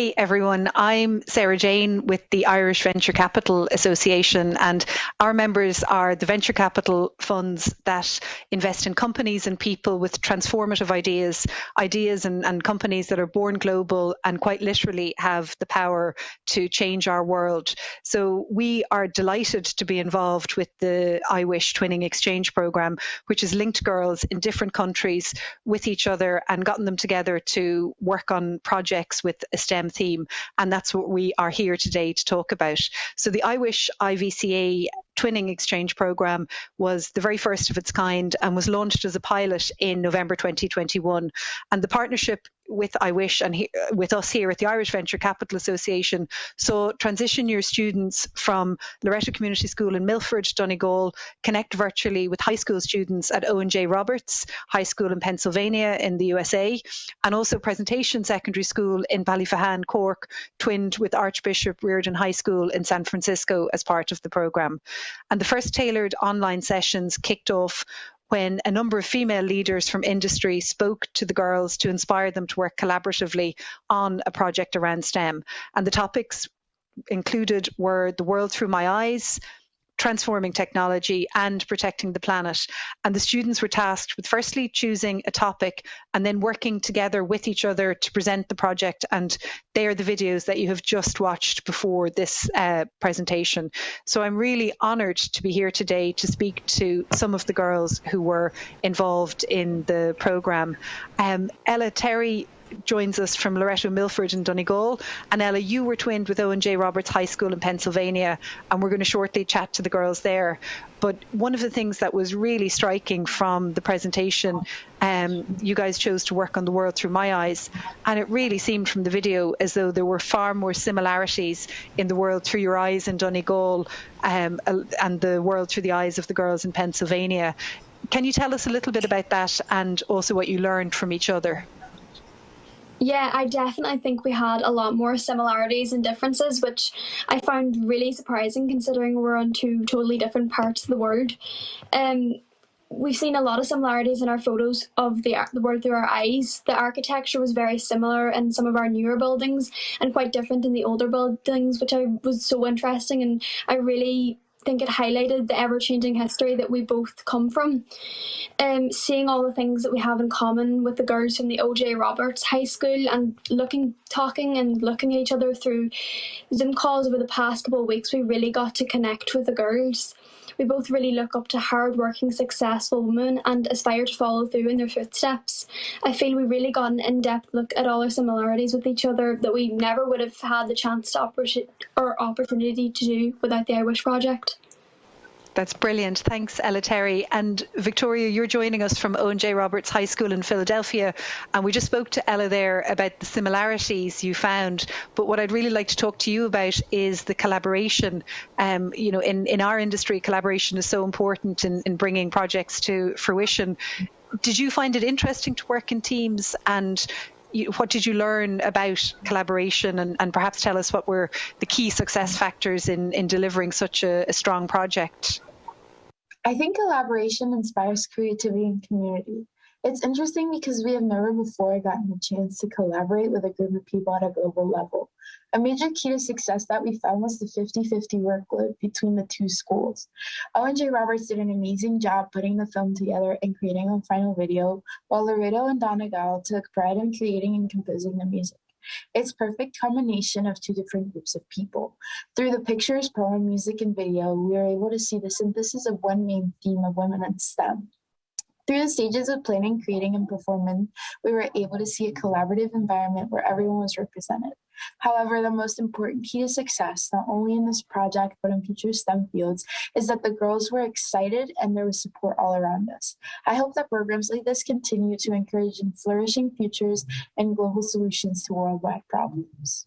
Hey everyone, I'm Sarah Jane with the Irish Venture Capital Association, and our members are the venture capital funds that invest in companies and people with transformative ideas and companies that are born global and quite literally have the power to change our world. So we are delighted to be involved with the IWish Twinning Exchange Programme, which has linked girls in different countries with each other and gotten them together to work on projects with a STEM theme, and that's what we are here today to talk about. So the IWish IVCA Twinning Exchange Programme was the very first of its kind and was launched as a pilot in November 2021. And the partnership with IWish and with us here at the Irish Venture Capital Association saw transition year students from Loreto Community School in Milford, Donegal, connect virtually with high school students at Owen J. Roberts High School in Pennsylvania in the USA, and also Presentation Secondary School in Ballyfahan, Cork, twinned with Archbishop Riordan High School in San Francisco as part of the programme. And the first tailored online sessions kicked off when a number of female leaders from industry spoke to the girls to inspire them to work collaboratively on a project around STEM. And the topics included were the world through my eyes, transforming technology, and protecting the planet. And the students were tasked with firstly choosing a topic and then working together with each other to present the project. And they are the videos that you have just watched before this presentation. So I'm really honoured to be here today to speak to some of the girls who were involved in the programme. Ella Terry joins us from Loreto, Milford and Donegal. And Ella, you were twinned with Owen J. Roberts High School in Pennsylvania, and we're going to shortly chat to the girls there. But one of the things that was really striking from the presentation, you guys chose to work on the world through my eyes, and it really seemed from the video as though there were far more similarities in the world through your eyes in Donegal and the world through the eyes of the girls in Pennsylvania. Can you tell us a little bit about that and also what you learned from each other? Yeah, I definitely think we had a lot more similarities and differences, which I found really surprising considering we're on two totally different parts of the world. We've seen a lot of similarities in our photos of the world through our eyes. The architecture was very similar in some of our newer buildings and quite different in the older buildings, which was so interesting, and I really think it highlighted the ever-changing history that we both come from. Seeing all the things that we have in common with the girls from the OJ Roberts High School and talking and looking at each other through Zoom calls over the past couple of weeks, we really got to connect with the girls. We both really look up to hard-working, successful women and aspire to follow through in their footsteps. I feel we really got an in-depth look at all our similarities with each other that we never would have had the chance to opportunity to do without the IWish project. That's brilliant. Thanks, Ella Terry. And Victoria, you're joining us from Owen J. Roberts High School in Philadelphia. And we just spoke to Ella there about the similarities you found. But what I'd really like to talk to you about is the collaboration. In our industry, collaboration is so important in bringing projects to fruition. Did you find it interesting to work in teams? And what did you learn about collaboration, and perhaps tell us what were the key success factors in delivering such a strong project? I think collaboration inspires creativity and community. It's interesting because we have never before gotten a chance to collaborate with a group of people at a global level. A major key to success that we found was the 50-50 workload between the two schools. Owen J. Roberts did an amazing job putting the film together and creating a final video, while Loreto and Donegal took pride in creating and composing the music. It's a perfect combination of two different groups of people. Through the pictures, poem, music, and video, we were able to see the synthesis of one main theme of women in STEM. Through the stages of planning, creating, and performing, we were able to see a collaborative environment where everyone was represented. However, the most important key to success, not only in this project but in future STEM fields, is that the girls were excited and there was support all around us. I hope that programs like this continue to encourage flourishing futures and global solutions to worldwide problems.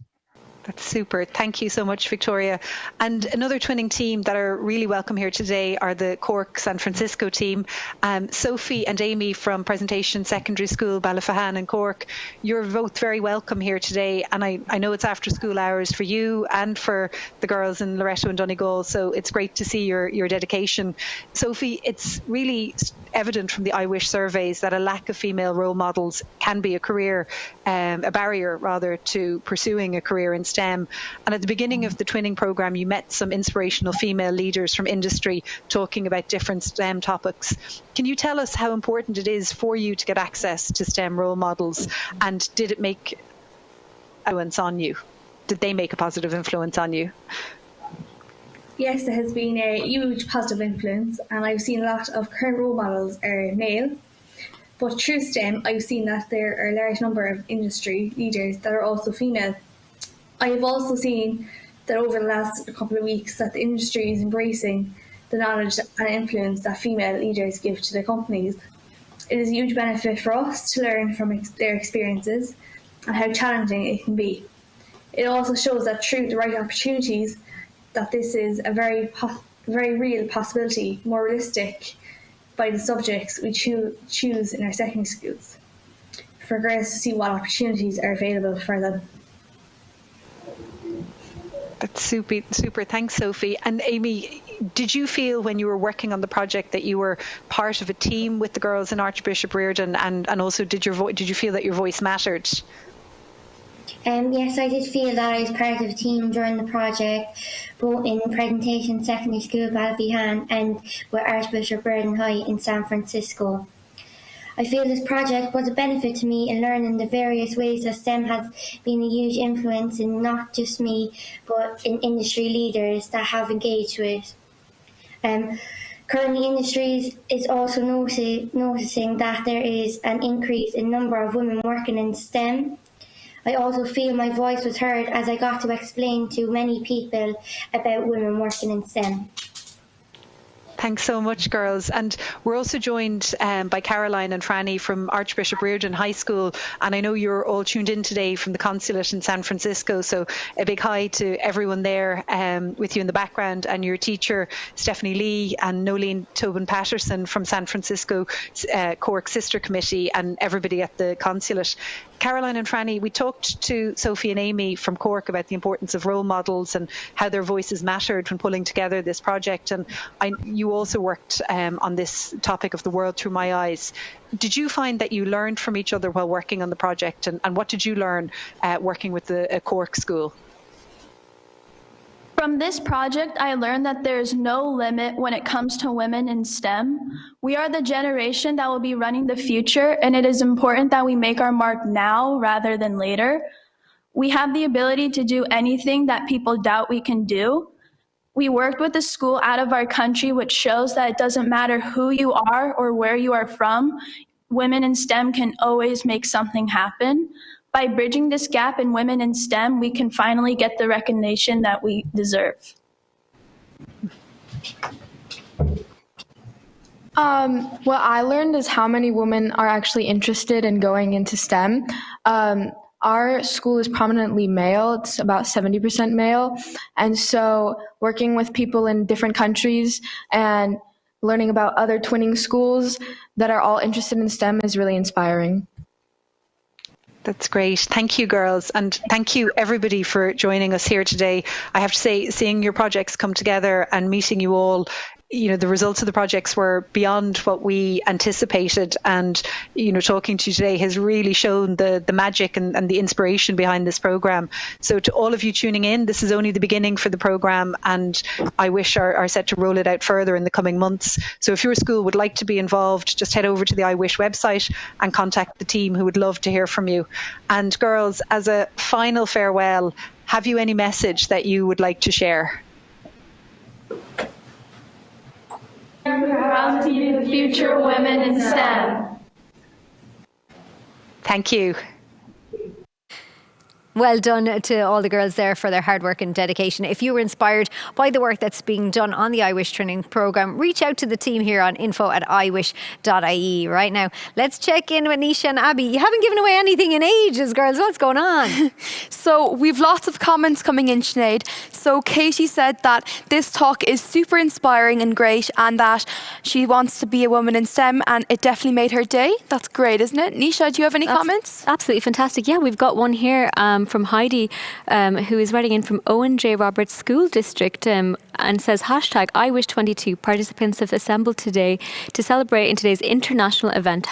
That's super. Thank you so much, Victoria. And another twinning team that are really welcome here today are the Cork San Francisco team. Sophie and Amy from Presentation Secondary School, Ballyfahan in Cork. You're both very welcome here today. And I know it's after school hours for you and for the girls in Loretto and Donegal. So it's great to see your dedication. Sophie, it's really evident from the I Wish surveys that a lack of female role models can be a barrier rather to pursuing a career in STEM. And at the beginning of the twinning program, you met some inspirational female leaders from industry talking about different STEM topics. Can you tell us how important it is for you to get access to STEM role models? And did it make influence on you? Did they make a positive influence on you? Yes, there has been a huge positive influence, and I've seen a lot of current role models are male. But through STEM, I've seen that there are a large number of industry leaders that are also female. I have also seen that over the last couple of weeks that the industry is embracing the knowledge and influence that female leaders give to their companies. It is a huge benefit for us to learn from their experiences and how challenging it can be. It also shows that through the right opportunities, that this is a very real possibility, more realistic by the subjects we choose in our secondary schools, for girls to see what opportunities are available for them. That's super. Thanks, Sophie. And Amy, did you feel when you were working on the project that you were part of a team with the girls in Archbishop Reardon, and also did you feel that your voice mattered? Yes, I did feel that I was part of a team during the project, both in Presentation Secondary School, Ballyfahan, and with Archbishop Reardon High in San Francisco. I feel this project was a benefit to me in learning the various ways that STEM has been a huge influence in not just me, but in industry leaders that have engaged with. Currently, industries is also noticing that there is an increase in number of women working in STEM. I also feel my voice was heard as I got to explain to many people about women working in STEM. Thanks so much, girls. And we're also joined by Caroline and Franny from Archbishop Reardon High School. And I know you're all tuned in today from the consulate in San Francisco. So a big hi to everyone there with you in the background, and your teacher, Stephanie Lee, and Nolene Tobin Patterson from San Francisco Cork Sister Committee, and everybody at the consulate. Caroline and Franny, we talked to Sophie and Amy from Cork about the importance of role models and how their voices mattered when pulling together this project. And you also worked on this topic of the world through my eyes. Did you find that you learned from each other while working on the project? And what did you learn working with a Cork school? From this project, I learned that there is no limit when it comes to women in STEM. We are the generation that will be running the future, and it is important that we make our mark now rather than later. We have the ability to do anything that people doubt we can do. We worked with a school out of our country, which shows that it doesn't matter who you are or where you are from, women in STEM can always make something happen. By bridging this gap in women in STEM, we can finally get the recognition that we deserve. What I learned is how many women are actually interested in going into STEM. Our school is prominently male. It's about 70% male. And so working with people in different countries and learning about other twinning schools that are all interested in STEM is really inspiring. That's great. Thank you, girls. And thank you, everybody, for joining us here today. I have to say, seeing your projects come together and meeting you all, the results of the projects were beyond what we anticipated. And, talking to you today has really shown the magic and the inspiration behind this program. So to all of you tuning in, this is only the beginning for the program, and I Wish are set to roll it out further in the coming months. So if your school would like to be involved, just head over to the I Wish website and contact the team, who would love to hear from you. And girls, as a final farewell, have you any message that you would like to share? We're proud to be the future women in STEM. Thank you. Well done to all the girls there for their hard work and dedication. If you were inspired by the work that's being done on the iWish training programme, reach out to the team here on info@iwish.ie. Right now, let's check in with Nisha and Abby. You haven't given away anything in ages, girls. What's going on? So we've lots of comments coming in, Sinead. So Katie said that this talk is super inspiring and great, and that she wants to be a woman in STEM, and it definitely made her day. That's great, isn't it? Nisha, do you have any comments? Absolutely fantastic. Yeah, we've got one here from Heidi, who is writing in from Owen J. Roberts School District, and says #IWish22. Participants have assembled today to celebrate in today's international event,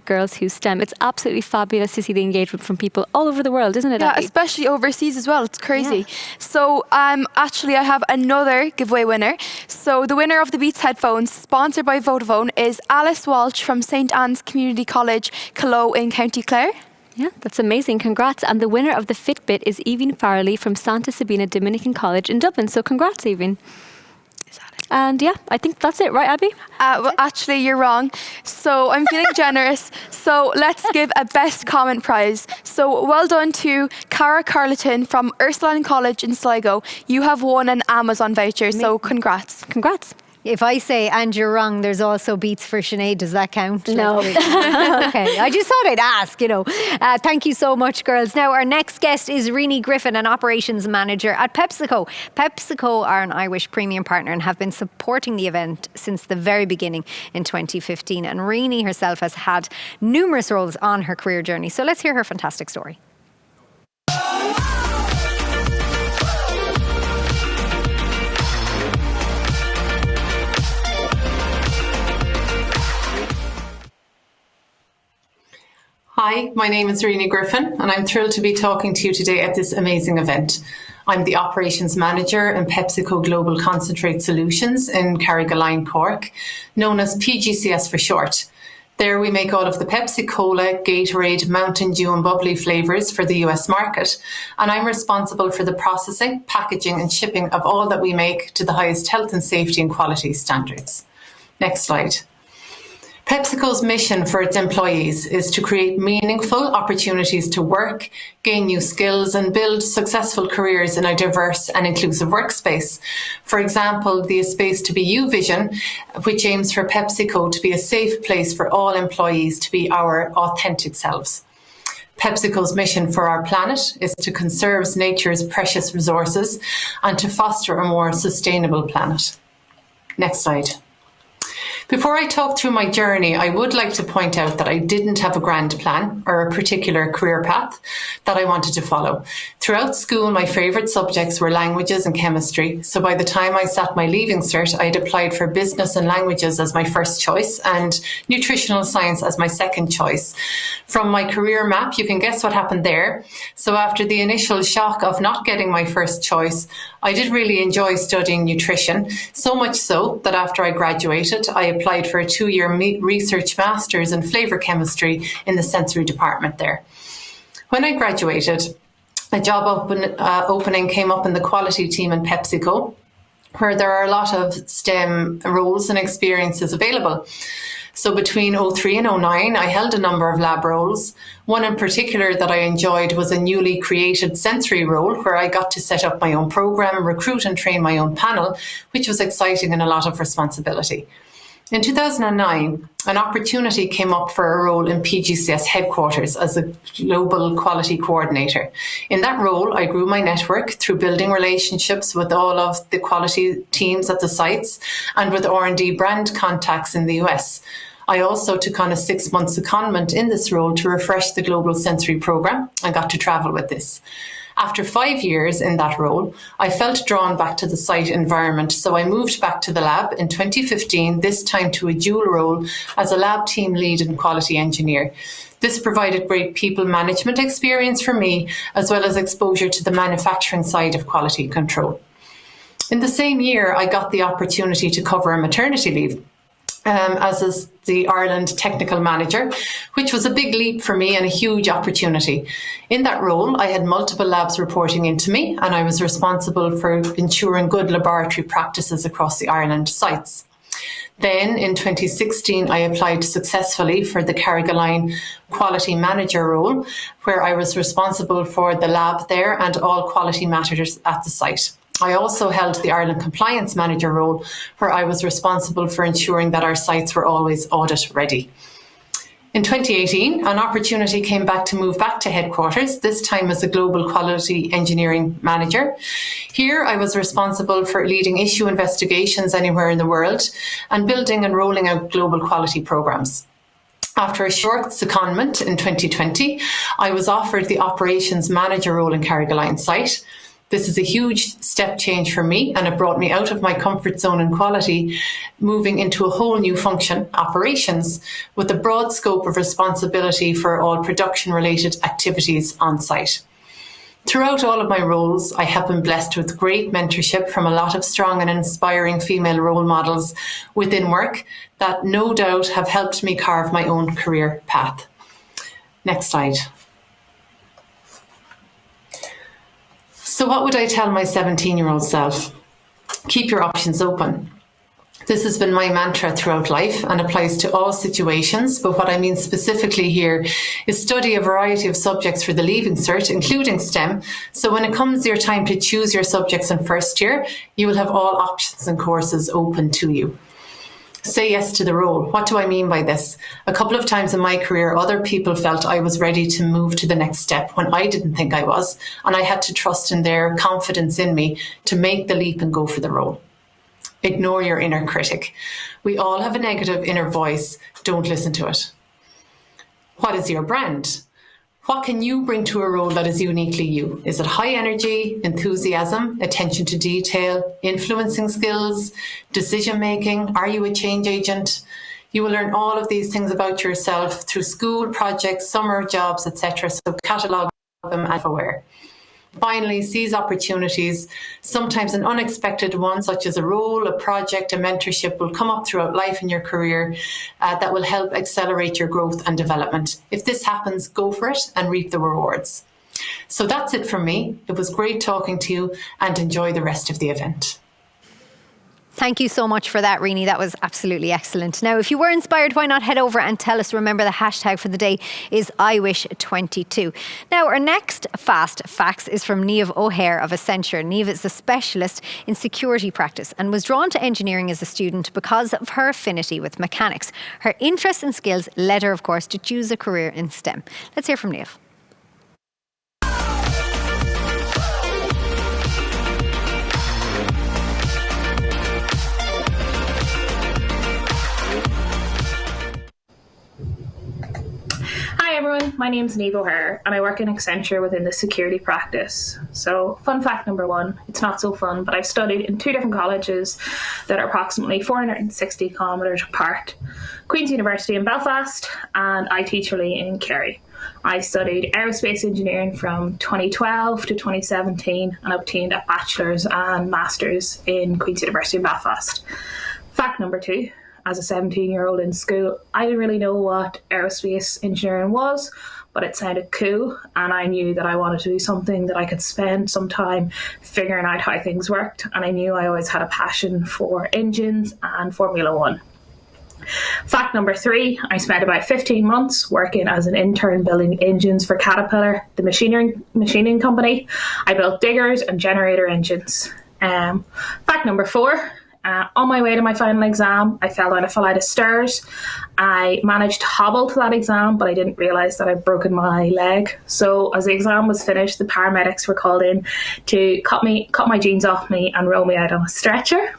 #Girls Who STEM. It's absolutely fabulous to see the engagement from people all over the world, isn't it, Yeah, Abby? especially overseas as well. It's crazy. So actually I have another giveaway winner. So the winner of the Beats headphones, sponsored by Vodafone, is Alice Walsh from St Anne's Community College, Clough in County Clare. Yeah, that's amazing. Congrats. And the winner of the Fitbit is Evie Farrelly from Santa Sabina Dominican College in Dublin. So congrats, Evie. And yeah, I think that's it, right, Abby? Well, actually, you're wrong. So I'm feeling generous. So let's give a best comment prize. So well done to Cara Carleton from Ursuline College in Sligo. You have won an Amazon voucher. So congrats. Congrats. If I say, and you're wrong, there's also Beats for Sinead, does that count? No. Okay, I just thought I'd ask, Thank you so much, girls. Now, our next guest is Rini Griffin, an operations manager at PepsiCo. PepsiCo are an iWish premium partner and have been supporting the event since the very beginning in 2015. And Rini herself has had numerous roles on her career journey. So let's hear her fantastic story. Hi, my name is Rini Griffin, and I'm thrilled to be talking to you today at this amazing event. I'm the Operations Manager in PepsiCo Global Concentrate Solutions in Carrigaline, Cork, known as PGCS for short. There we make all of the Pepsi Cola, Gatorade, Mountain Dew and bubbly flavours for the US market, and I'm responsible for the processing, packaging and shipping of all that we make to the highest health and safety and quality standards. Next slide. PepsiCo's mission for its employees is to create meaningful opportunities to work, gain new skills and build successful careers in a diverse and inclusive workspace. For example, the A Space to Be You vision, which aims for PepsiCo to be a safe place for all employees to be our authentic selves. PepsiCo's mission for our planet is to conserve nature's precious resources and to foster a more sustainable planet. Next slide. Before I talk through my journey, I would like to point out that I didn't have a grand plan or a particular career path that I wanted to follow. Throughout school, my favourite subjects were languages and chemistry. So by the time I sat my Leaving Cert, I had applied for business and languages as my first choice and nutritional science as my second choice. From my career map, you can guess what happened there. So after the initial shock of not getting my first choice, I did really enjoy studying nutrition, so much so that after I graduated, I applied for a 2-year research master's in flavour chemistry in the sensory department there. When I graduated, a job opening came up in the quality team in PepsiCo, where there are a lot of STEM roles and experiences available. So between 2003 and 2009, I held a number of lab roles. One in particular that I enjoyed was a newly created sensory role where I got to set up my own program, recruit and train my own panel, which was exciting and a lot of responsibility. In 2009, an opportunity came up for a role in PGCS headquarters as a global quality coordinator. In that role, I grew my network through building relationships with all of the quality teams at the sites and with R&D brand contacts in the US. I also took on a 6-month secondment in this role to refresh the global sensory program and got to travel with this. After 5 years in that role, I felt drawn back to the site environment, so I moved back to the lab in 2015, this time to a dual role as a lab team lead and quality engineer. This provided great people management experience for me, as well as exposure to the manufacturing side of quality control. In the same year, I got the opportunity to cover a maternity leave as the Ireland technical manager, which was a big leap for me and a huge opportunity. In that role, I had multiple labs reporting into me, and I was responsible for ensuring good laboratory practices across the Ireland sites. Then in 2016, I applied successfully for the Carrigaline Quality Manager role, where I was responsible for the lab there and all quality matters at the site. I also held the Ireland Compliance Manager role, where I was responsible for ensuring that our sites were always audit ready. In 2018, an opportunity came back to move back to headquarters, this time as a Global Quality Engineering Manager. Here, I was responsible for leading issue investigations anywhere in the world and building and rolling out global quality programs. After a short secondment in 2020, I was offered the Operations Manager role in Carrigaline site. This is a huge step change for me, and it brought me out of my comfort zone in quality, moving into a whole new function, operations, with a broad scope of responsibility for all production-related activities on site. Throughout all of my roles, I have been blessed with great mentorship from a lot of strong and inspiring female role models within work that no doubt have helped me carve my own career path. Next slide. So what would I tell my 17-year-old self? Keep your options open. This has been my mantra throughout life and applies to all situations, but what I mean specifically here is study a variety of subjects for the Leaving Cert, including STEM, so when it comes your time to choose your subjects in first year, you will have all options and courses open to you. Say yes to the role. What do I mean by this? A couple of times in my career, other people felt I was ready to move to the next step when I didn't think I was, and I had to trust in their confidence in me to make the leap and go for the role. Ignore your inner critic. We all have a negative inner voice. Don't listen to it. What is your brand? What can you bring to a role that is uniquely you? Is it high energy, enthusiasm, attention to detail, influencing skills, decision making? Are you a change agent? You will learn all of these things about yourself through school, projects, summer jobs, etc. So catalogue them and aware. Finally, seize opportunities. Sometimes an unexpected one, such as a role, a project, a mentorship, will come up throughout life in your career that will help accelerate your growth and development. If this happens, go for it and reap the rewards. So that's it from me. It was great talking to you, and enjoy the rest of the event. Thank you so much for that, Rini. That was absolutely excellent. Now, if you were inspired, why not head over and tell us? Remember, the hashtag for the day is IWish22. Now, our next Fast Facts is from Niamh O'Hare of Accenture. Niamh is a specialist in security practice and was drawn to engineering as a student because of her affinity with mechanics. Her interests and skills led her, of course, to choose a career in STEM. Let's hear from Niamh. Hi everyone, my name's Niamh O'Hare and I work in Accenture within the security practice. So fun fact number one, it's not so fun, but I've studied in two different colleges that are approximately 460 kilometres apart. Queen's University in Belfast and ITeacherly in Kerry. I studied aerospace engineering from 2012 to 2017 and obtained a bachelor's and master's in Queen's University in Belfast. Fact number two, as a 17-year-old in school, I didn't really know what aerospace engineering was, but it sounded cool, and I knew that I wanted to do something that I could spend some time figuring out how things worked, and I knew I always had a passion for engines and Formula One. Fact number three, I spent about 15 months working as an intern building engines for Caterpillar, the machining company. I built diggers and generator engines. Fact number four, on my way to my final exam, I fell down a flight of stairs. I managed to hobble to that exam, but I didn't realise that I'd broken my leg. So as the exam was finished, the paramedics were called in to cut my jeans off me and roll me out on a stretcher.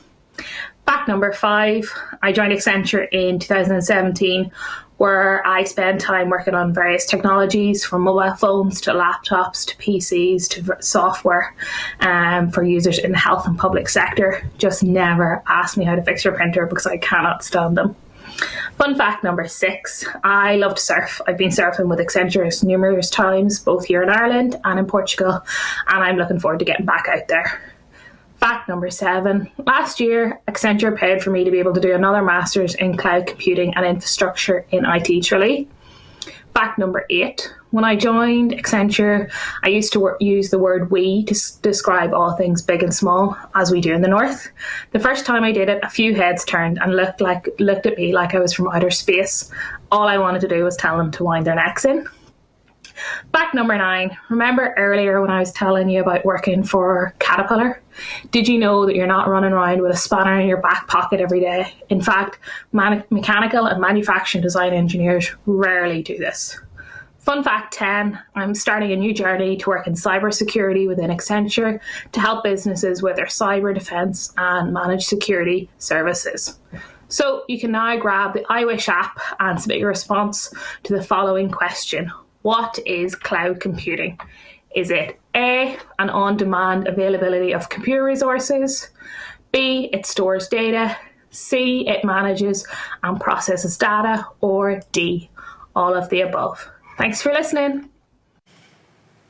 Fact number five, I joined Accenture in 2017, where I spent time working on various technologies, from mobile phones to laptops to PCs to software for users in the health and public sector. Just never ask me how to fix your printer because I cannot stand them. Fun fact number six, I love to surf. I've been surfing with Accenture numerous times, both here in Ireland and in Portugal, and I'm looking forward to getting back out there. Fact number seven, last year Accenture paid for me to be able to do another master's in cloud computing and infrastructure in ITeacherly. Fact number eight, When I joined Accenture, I used to use the word we to describe all things big and small, as we do in the North. The first time I did it, a few heads turned and looked at me like I was from outer space. All I wanted to do was tell them to wind their necks in. Fact number 9. Remember earlier when I was telling you about working for Caterpillar? Did you know that you're not running around with a spanner in your back pocket every day? In fact, mechanical and manufacturing design engineers rarely do this. Fun fact 10, I'm starting a new journey to work in cybersecurity within Accenture to help businesses with their cyber defense and managed security services. So you can now grab the iWish app and submit your response to the following question. What is cloud computing? Is it A, an on-demand availability of computer resources? B, it stores data? C, it manages and processes data? Or D, all of the above? Thanks for listening.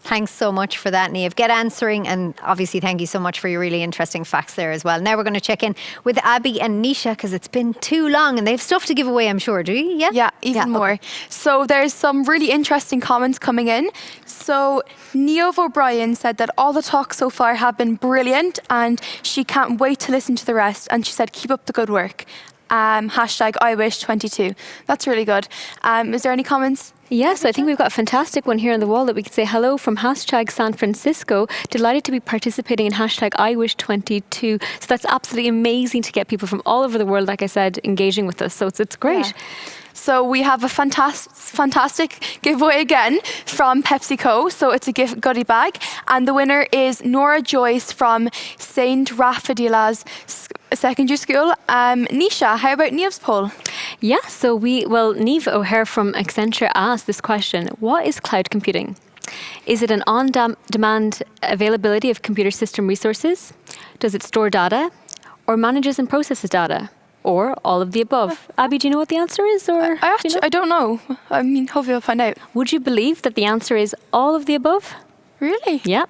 Thanks so much for that, Niamh. Get answering, and obviously thank you so much for your really interesting facts there as well. Now we're going to check in with Abby and Nisha because it's been too long and they have stuff to give away, I'm sure, do you? Yeah? Yeah, even more. Okay. So there's some really interesting comments coming in. So Niamh O'Brien said that all the talks so far have been brilliant and she can't wait to listen to the rest. And she said, keep up the good work. Hashtag IWish22. That's really good. Is there any comments? Yes, I think we've got a fantastic one here on the wall that we can say hello from hashtag San Francisco. Delighted to be participating in hashtag IWish22. So that's absolutely amazing to get people from all over the world, like I said, engaging with us. So it's great. Yeah. So we have a fantastic giveaway again from PepsiCo. So it's a goodie bag. And the winner is Nora Joyce from St. Raffadilla's Secondary School. Nisha, how about Niamh's poll? Yeah, so Niamh O'Hare from Accenture asked this question. What is cloud computing? Is it an on-demand availability of computer system resources? Does it store data? Or manages and processes data? Or all of the above? Abby, do you know what the answer is? Or I don't know. I mean, hopefully I'll find out. Would you believe that the answer is all of the above? Really? Yeah.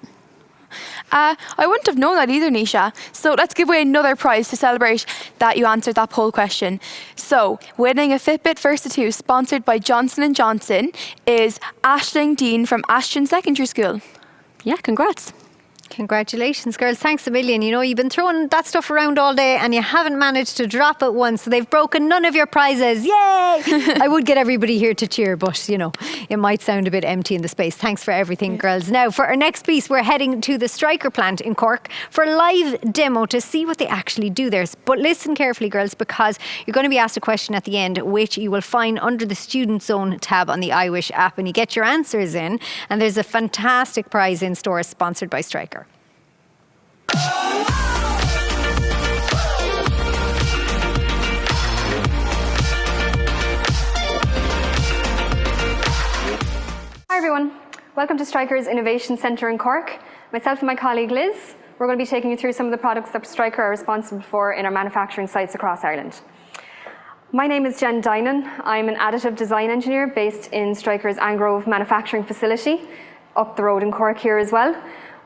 I wouldn't have known that either, Nisha. So let's give away another prize to celebrate that you answered that poll question. So winning a Fitbit Versa 2 sponsored by Johnson & Johnson is Aisling Dean from Ashton Secondary School. Yeah, congrats. Congratulations, girls. Thanks a million. You know, you've been throwing that stuff around all day and you haven't managed to drop it once. So they've broken none of your prizes. Yay! I would get everybody here to cheer, but, you know, it might sound a bit empty in the space. Thanks for everything, girls. Now, for our next piece, we're heading to the Stryker plant in Cork for a live demo to see what they actually do there. But listen carefully, girls, because you're going to be asked a question at the end, which you will find under the Student Zone tab on the iWish app. And you get your answers in, and there's a fantastic prize in store sponsored by Stryker. Hi everyone, welcome to Stryker's Innovation Centre in Cork. Myself and my colleague Liz, we're going to be taking you through some of the products that Stryker are responsible for in our manufacturing sites across Ireland. My name is Jen Dinan. I'm an additive design engineer based in Stryker's Angrove manufacturing facility up the road in Cork here as well.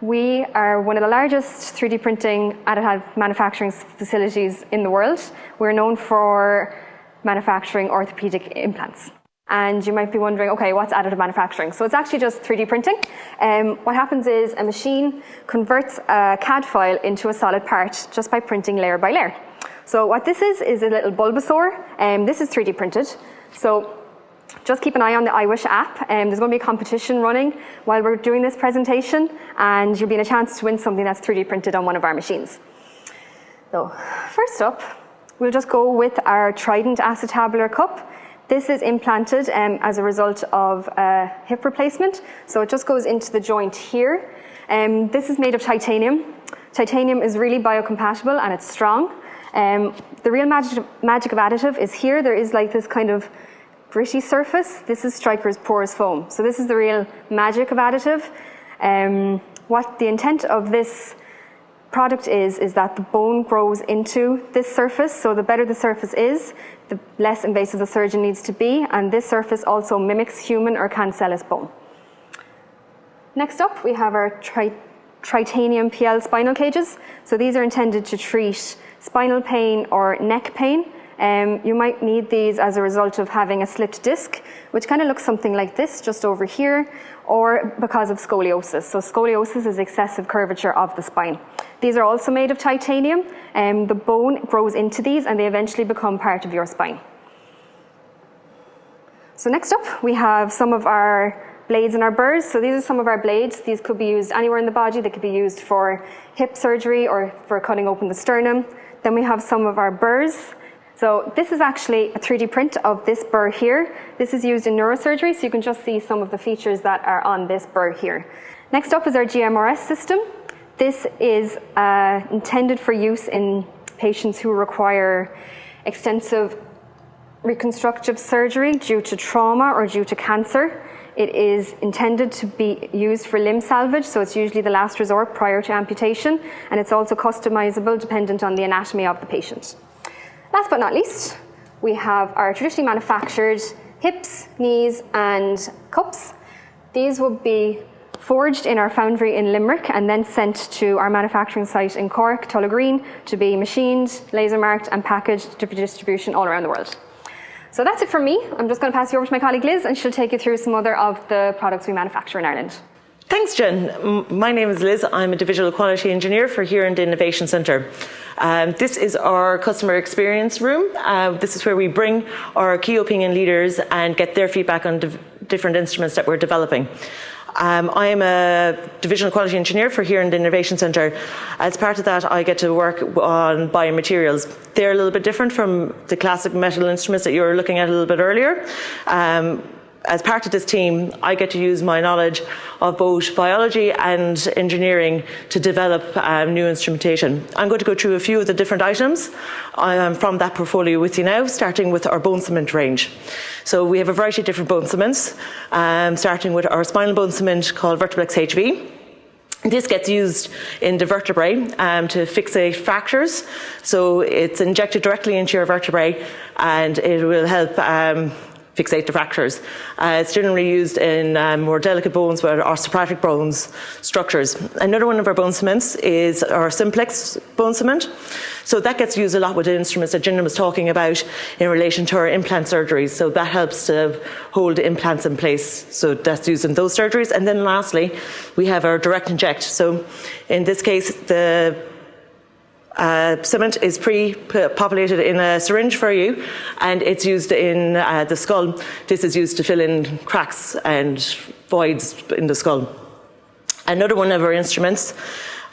We are one of the largest 3D printing additive manufacturing facilities in the world. We're known for manufacturing orthopedic implants. And you might be wondering, okay, what's additive manufacturing? So it's actually just 3D printing. What happens is a machine converts a CAD file into a solid part just by printing layer by layer. So what this is a little Bulbasaur. This is 3D printed. So just keep an eye on the iWish app. There's going to be a competition running while we're doing this presentation, and you'll be in a chance to win something that's 3D printed on one of our machines. So first up, we'll just go with our Trident acetabular cup. This is implanted as a result of a hip replacement. So it just goes into the joint here. This is made of titanium. Titanium is really biocompatible and it's strong. The real magic of additive is here. There is like this kind of gritty surface. This is Stryker's porous foam. So this is the real magic of additive. What the intent of this product is that the bone grows into this surface. So the better the surface is, the less invasive the surgeon needs to be. And this surface also mimics human or cancellous bone. Next up, we have our Tritanium PL spinal cages. So these are intended to treat spinal pain or neck pain. You might need these as a result of having a slipped disc, which kind of looks something like this, just over here, or because of scoliosis. So scoliosis is excessive curvature of the spine. These are also made of titanium. The bone grows into these and they eventually become part of your spine. So next up, we have some of our blades and our burrs. So these are some of our blades. These could be used anywhere in the body. They could be used for hip surgery or for cutting open the sternum. Then we have some of our burrs. So this is actually a 3D print of this burr here. This is used in neurosurgery, so you can just see some of the features that are on this burr here. Next up is our GMRS system. This is intended for use in patients who require extensive reconstructive surgery due to trauma or due to cancer. It is intended to be used for limb salvage, so it's usually the last resort prior to amputation, and it's also customizable dependent on the anatomy of the patient. Last but not least, we have our traditionally manufactured hips, knees, and cups. These will be forged in our foundry in Limerick and then sent to our manufacturing site in Cork, Tullagreen, to be machined, laser marked, and packaged for distribution all around the world. So that's it from me. I'm just going to pass you over to my colleague Liz, and she'll take you through some other of the products we manufacture in Ireland. Thanks, Jen. My name is Liz. I'm a divisional quality engineer for here in the Innovation Centre. This is our customer experience room. This is where we bring our key opinion leaders and get their feedback on different instruments that we're developing. I am a divisional quality engineer for here in the Innovation Centre. As part of that, I get to work on biomaterials. They're a little bit different from the classic metal instruments that you were looking at a little bit earlier. As part of this team, I get to use my knowledge of both biology and engineering to develop new instrumentation. I'm going to go through a few of the different items from that portfolio with you now, starting with our bone cement range. So we have a variety of different bone cements, starting with our spinal bone cement called Verteblex HV. This gets used in the vertebrae to fixate fractures. So it's injected directly into your vertebrae and it will help fixate the fractures. It's generally used in more delicate bones, where osteoporotic bones structures. Another one of our bone cements is our Simplex bone cement. So that gets used a lot with the instruments that Jen was talking about in relation to our implant surgeries. So that helps to hold implants in place. So that's used in those surgeries. And then lastly, we have our direct inject. So in this case, the cement is pre-populated in a syringe for you, and it's used in the skull. This is used to fill in cracks and voids in the skull. Another one of our instruments,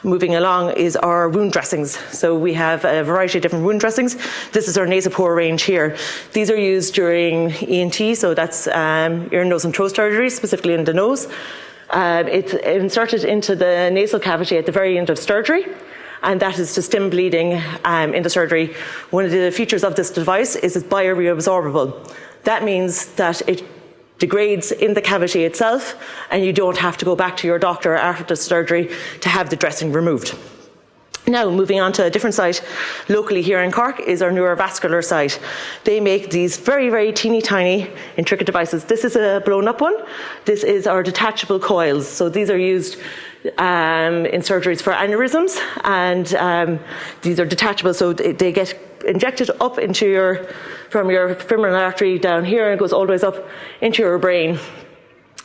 moving along, is our wound dressings. So we have a variety of different wound dressings. This is our Nasopore range here. These are used during ENT, so that's ear, nose and throat surgery, specifically in the nose. It's inserted into the nasal cavity at the very end of surgery, and that is to stem bleeding in the surgery. One of the features of this device is it's bioreabsorbable. That means that it degrades in the cavity itself, and you don't have to go back to your doctor after the surgery to have the dressing removed. Now, moving on to a different site, locally here in Cork, is our neurovascular site. They make these very, very teeny tiny, intricate devices. This is a blown up one. This is our detachable coils. So these are used in surgeries for aneurysms, and these are detachable, so they get injected up into from your femoral artery down here, and it goes all the way up into your brain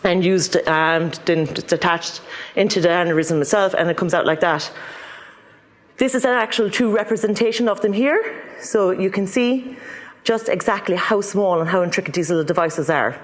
and used, then it's attached into the aneurysm itself, and it comes out like that. This is an actual true representation of them here, so you can see just exactly how small and how intricate these little devices are.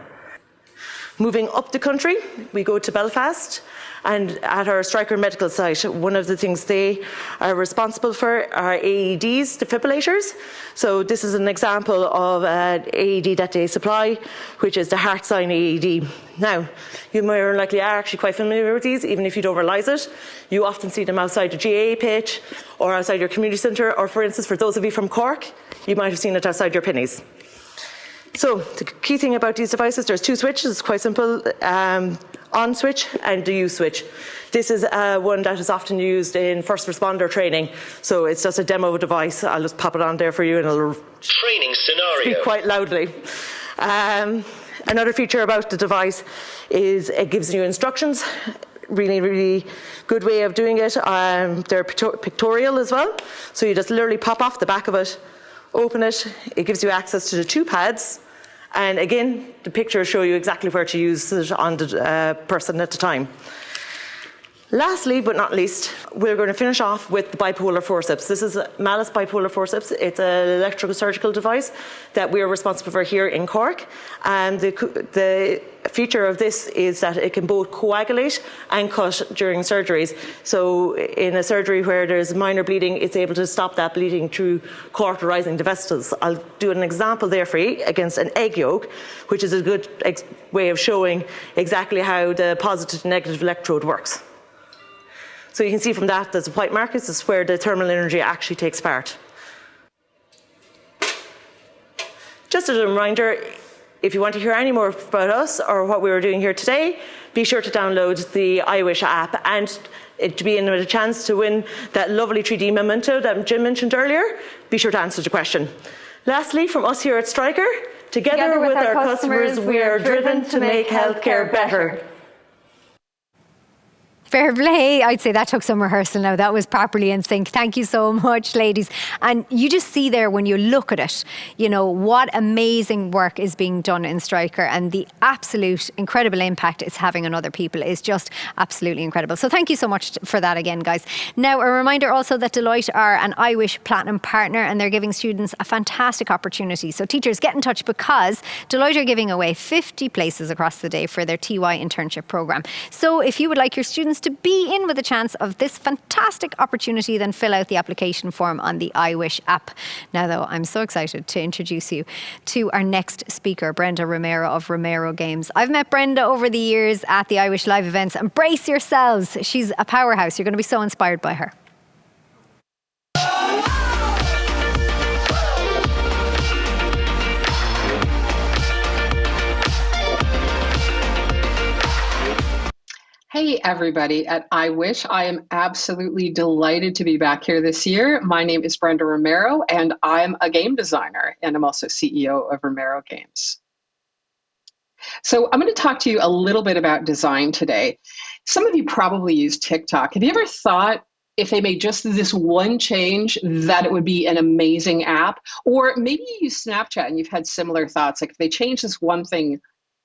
Moving up the country, we go to Belfast, and at our Stryker Medical site, one of the things they are responsible for are AEDs, defibrillators. So this is an example of an AED that they supply, which is the HeartSign AED. Now, you more likely are actually quite familiar with these, even if you don't realise it. You often see them outside the GAA pitch or outside your community centre, or for instance, for those of you from Cork, you might have seen it outside your pennies. So the key thing about these devices, there's two switches, it's quite simple, on switch and the use switch. This is one that is often used in first responder training, so it's just a demo device. I'll just pop it on there for you and it'll training scenario speak quite loudly. Another feature about the device is it gives you instructions. Really, really good way of doing it. They're pictorial as well, so you just literally pop off the back of it open it, it gives you access to the 2 pads. And again, the picture will show you exactly where to use it on the person at the time. Lastly, but not least, we're going to finish off with the bipolar forceps. This is a Malice bipolar forceps. It's an electrical surgical device that we are responsible for here in Cork. And the feature of this is that it can both coagulate and cut during surgeries. So in a surgery where there's minor bleeding, it's able to stop that bleeding through cauterizing the vessels. I'll do an example there for you against an egg yolk, which is a good way of showing exactly how the positive and negative electrode works. So you can see from that, there's a white mark. This is where the thermal energy actually takes part. Just as a reminder, if you want to hear any more about us or what we were doing here today, be sure to download the iWish app and to be in with a chance to win that lovely 3D memento that Jim mentioned earlier. Be sure to answer the question. Lastly, from us here at Stryker, together with our customers, we are driven to make healthcare better. Fair play. I'd say that took some rehearsal now. That was properly in sync. Thank you so much, ladies. And you just see there when you look at it, you know, what amazing work is being done in Stryker, and the absolute incredible impact it's having on other people is just absolutely incredible. So thank you so much for that again, guys. Now, a reminder also that Deloitte are an iWish Platinum partner, and they're giving students a fantastic opportunity. So teachers, get in touch, because Deloitte are giving away 50 places across the day for their TY internship programme. So if you would like your students to be in with a chance of this fantastic opportunity, then fill out the application form on the iWish app. Now, though, I'm so excited to introduce you to our next speaker, Brenda Romero of Romero Games. I've met Brenda over the years at the iWish live events, and brace yourselves, she's a powerhouse. You're going to be so inspired by her. Hey everybody at iWish. I am absolutely delighted to be back here this year. My name is Brenda Romero and I'm a game designer, and I'm also CEO of Romero Games. So I'm going to talk to you a little bit about design today. Some of you probably use TikTok. Have you ever thought if they made just this one change that it would be an amazing app? Or maybe you use Snapchat and you've had similar thoughts, like if they change this one thing,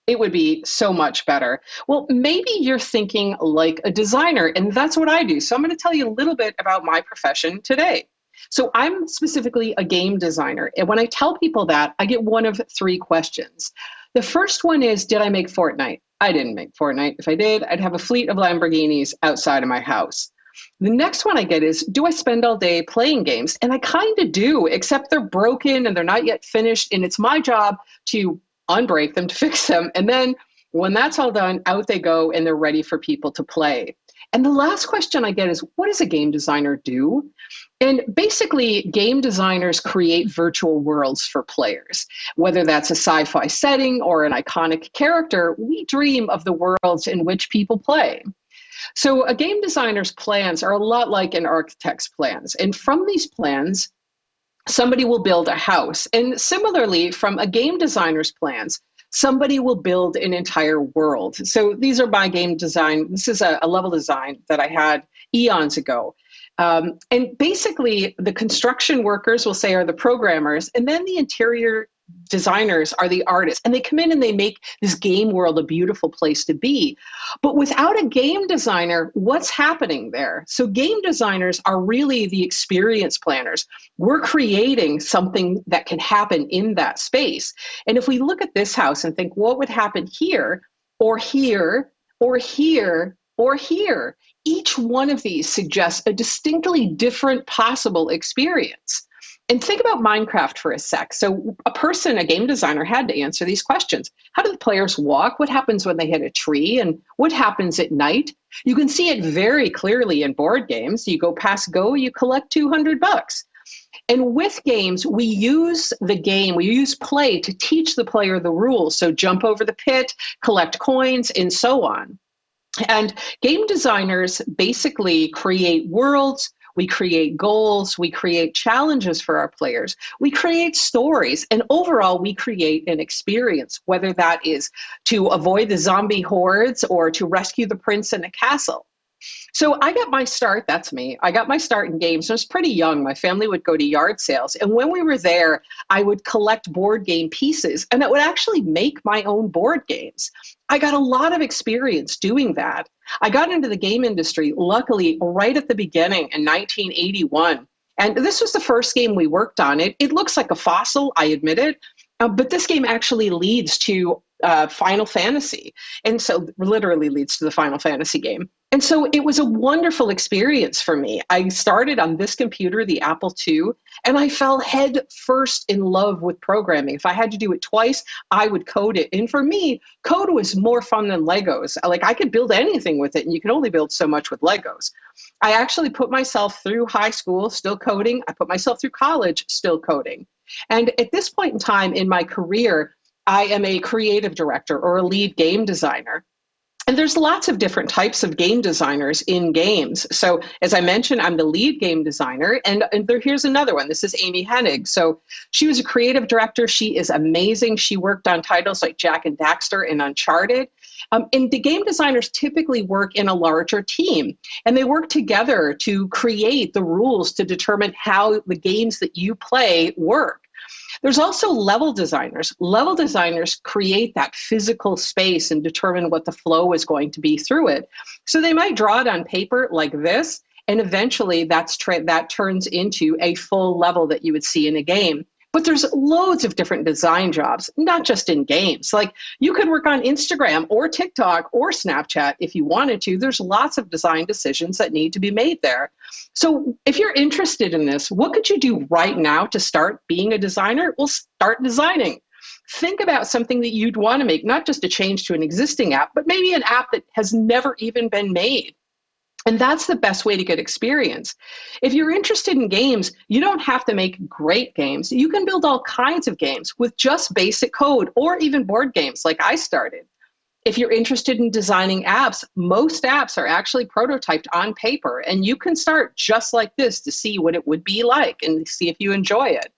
it would be so much better. Well, maybe you're thinking like a designer, and that's what I do. So I'm going to tell you a little bit about my profession today. So I'm specifically a game designer. And when I tell people that, I get one of 3 questions. The first one is, did I make Fortnite? I didn't make Fortnite. If I did, I'd have a fleet of Lamborghinis outside of my house. The next one I get is, do I spend all day playing games? And I kind of do, except they're broken and they're not yet finished. And it's my job to unbreak them, to fix them. And then when that's all done, out they go and they're ready for people to play. And the last question I get is, what does a game designer do? And basically, game designers create virtual worlds for players. Whether that's a sci-fi setting or an iconic character, we dream of the worlds in which people play. So a game designer's plans are a lot like an architect's plans. And from these plans, somebody will build a house. And similarly, from a game designer's plans, somebody will build an entire world. So these are my game design. This is a level design that I had eons ago. And basically, the construction workers, we'll say, are the programmers, and then the interior designers are the artists. And they come in and they make this game world a beautiful place to be. But without a game designer, what's happening there? So game designers are really the experience planners. We're creating something that can happen in that space. And if we look at this house and think, what would happen here, or here, or here, or here, each one of these suggests a distinctly different possible experience. And think about Minecraft for a sec. So a game designer, had to answer these questions. How do the players walk? What happens when they hit a tree? And what happens at night? You can see it very clearly in board games. You go past Go, you collect $200. And with games, we use play to teach the player the rules. So jump over the pit, collect coins, and so on. And game designers basically create worlds. We create goals, we create challenges for our players, we create stories, and overall we create an experience, whether that is to avoid the zombie hordes or to rescue the prince in a castle. So I got my start, that's me. I got my start in games. I was pretty young. My family would go to yard sales. And when we were there, I would collect board game pieces and I would actually make my own board games. I got a lot of experience doing that. I got into the game industry, luckily, right at the beginning in 1981. And this was the first game we worked on. It looks like a fossil, I admit it. But this game actually leads to Final Fantasy. And so literally leads to the Final Fantasy game. And so it was a wonderful experience for me. I started on this computer, the Apple II, and I fell head first in love with programming. If I had to do it twice, I would code it. And for me, code was more fun than Legos. Like I could build anything with it, and you can only build so much with Legos. I actually put myself through high school, still coding. I put myself through college, still coding. And at this point in time in my career, I am a creative director or a lead game designer. And there's lots of different types of game designers in games. So as I mentioned, I'm the lead game designer. And here's another one. This is Amy Hennig. So she was a creative director. She is amazing. She worked on titles like Jak and Daxter and Uncharted. And the game designers typically work in a larger team. And they work together to create the rules to determine how the games that you play work. There's also level designers. Level designers create that physical space and determine what the flow is going to be through it. So they might draw it on paper like this, and eventually that turns into a full level that you would see in a game. But there's loads of different design jobs, not just in games. Like you could work on Instagram or TikTok or Snapchat if you wanted to. There's lots of design decisions that need to be made there. So if you're interested in this, what could you do right now to start being a designer? Well, start designing. Think about something that you'd want to make, not just a change to an existing app, but maybe an app that has never even been made. And that's the best way to get experience. If you're interested in games, you don't have to make great games. You can build all kinds of games with just basic code or even board games like I started. If you're interested in designing apps, most apps are actually prototyped on paper, and you can start just like this to see what it would be like and see if you enjoy it.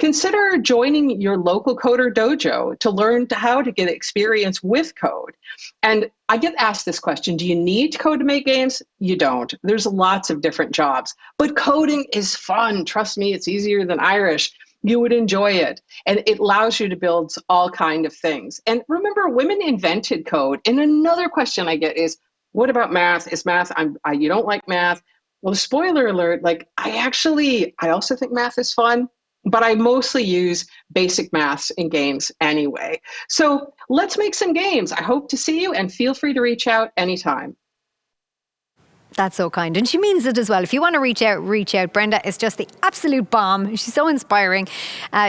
Consider joining your local coder dojo to learn how to get experience with code. And I get asked this question, do you need code to make games? You don't. There's lots of different jobs, but coding is fun. Trust me, it's easier than Irish. You would enjoy it. And it allows you to build all kinds of things. And remember, women invented code. And another question I get is, what about math? Is math, you don't like math? Well, spoiler alert, like I also think math is fun. But I mostly use basic maths in games anyway. So let's make some games. I hope to see you, and feel free to reach out anytime. That's so kind. And she means it as well. If you want to reach out, reach out. Brenda is just the absolute bomb. She's so inspiring.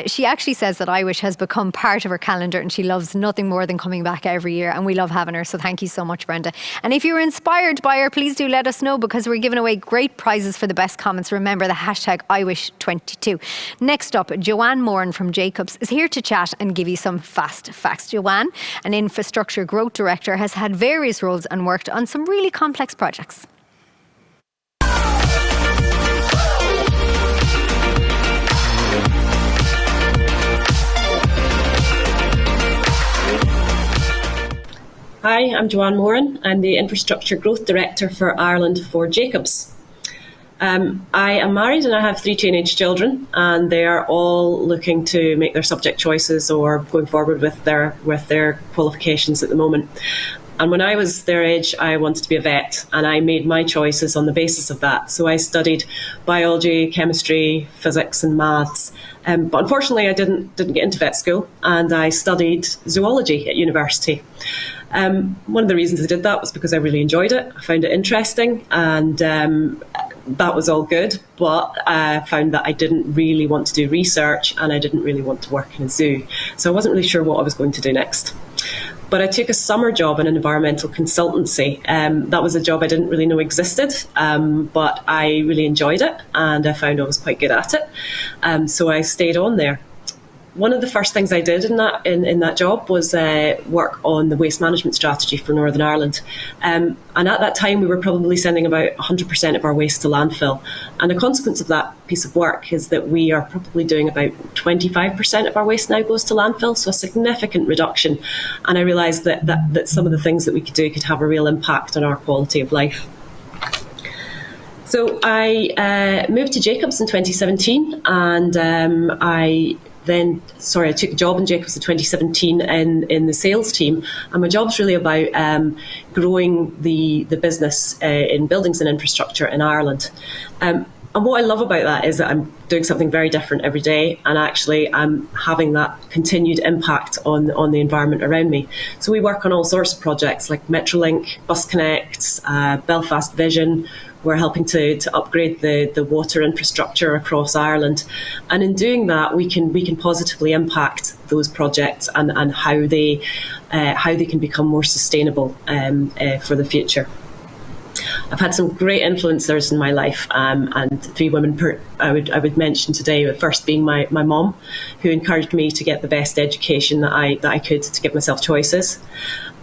She actually says that IWish has become part of her calendar, and she loves nothing more than coming back every year. And we love having her. So thank you so much, Brenda. And if you're inspired by her, please do let us know, because we're giving away great prizes for the best comments. Remember the hashtag IWish22. Next up, Joanne Moran from Jacobs is here to chat and give you some fast facts. Joanne, an infrastructure growth director, has had various roles and worked on some really complex projects. Hi, I'm Joanne Moran. I'm the Infrastructure Growth Director for Ireland for Jacobs. I am married and I have 3 teenage children, and they are all looking to make their subject choices or going forward with their qualifications at the moment. And when I was their age, I wanted to be a vet, and I made my choices on the basis of that. So I studied biology, chemistry, physics and maths. But unfortunately, I didn't get into vet school, and I studied zoology at university. One of the reasons I did that was because I really enjoyed it. I found it interesting, and that was all good. But I found that I didn't really want to do research, and I didn't really want to work in a zoo. So I wasn't really sure what I was going to do next. But I took a summer job in an environmental consultancy. That was a job I didn't really know existed, but I really enjoyed it, and I found I was quite good at it. So I stayed on there. One of the first things I did in that job was work on the waste management strategy for Northern Ireland. And at that time, we were probably sending about 100% of our waste to landfill. And the consequence of that piece of work is that we are probably doing about 25% of our waste now goes to landfill, so a significant reduction. And I realised that some of the things that we could do could have a real impact on our quality of life. So I moved to Jacobs in 2017, and I took a job in Jacobs in 2017 in the sales team. And my job's really about growing the business in buildings and infrastructure in Ireland. And what I love about that is that I'm doing something very different every day, and actually I'm having that continued impact on the environment around me. So we work on all sorts of projects like Metrolink, Bus Connect, Belfast Vision. We're helping to upgrade the water infrastructure across Ireland, and in doing that, we can positively impact those projects and how they can become more sustainable for the future. I've had some great influencers in my life, and three women I would mention today. The first being my mom, who encouraged me to get the best education that I could to give myself choices.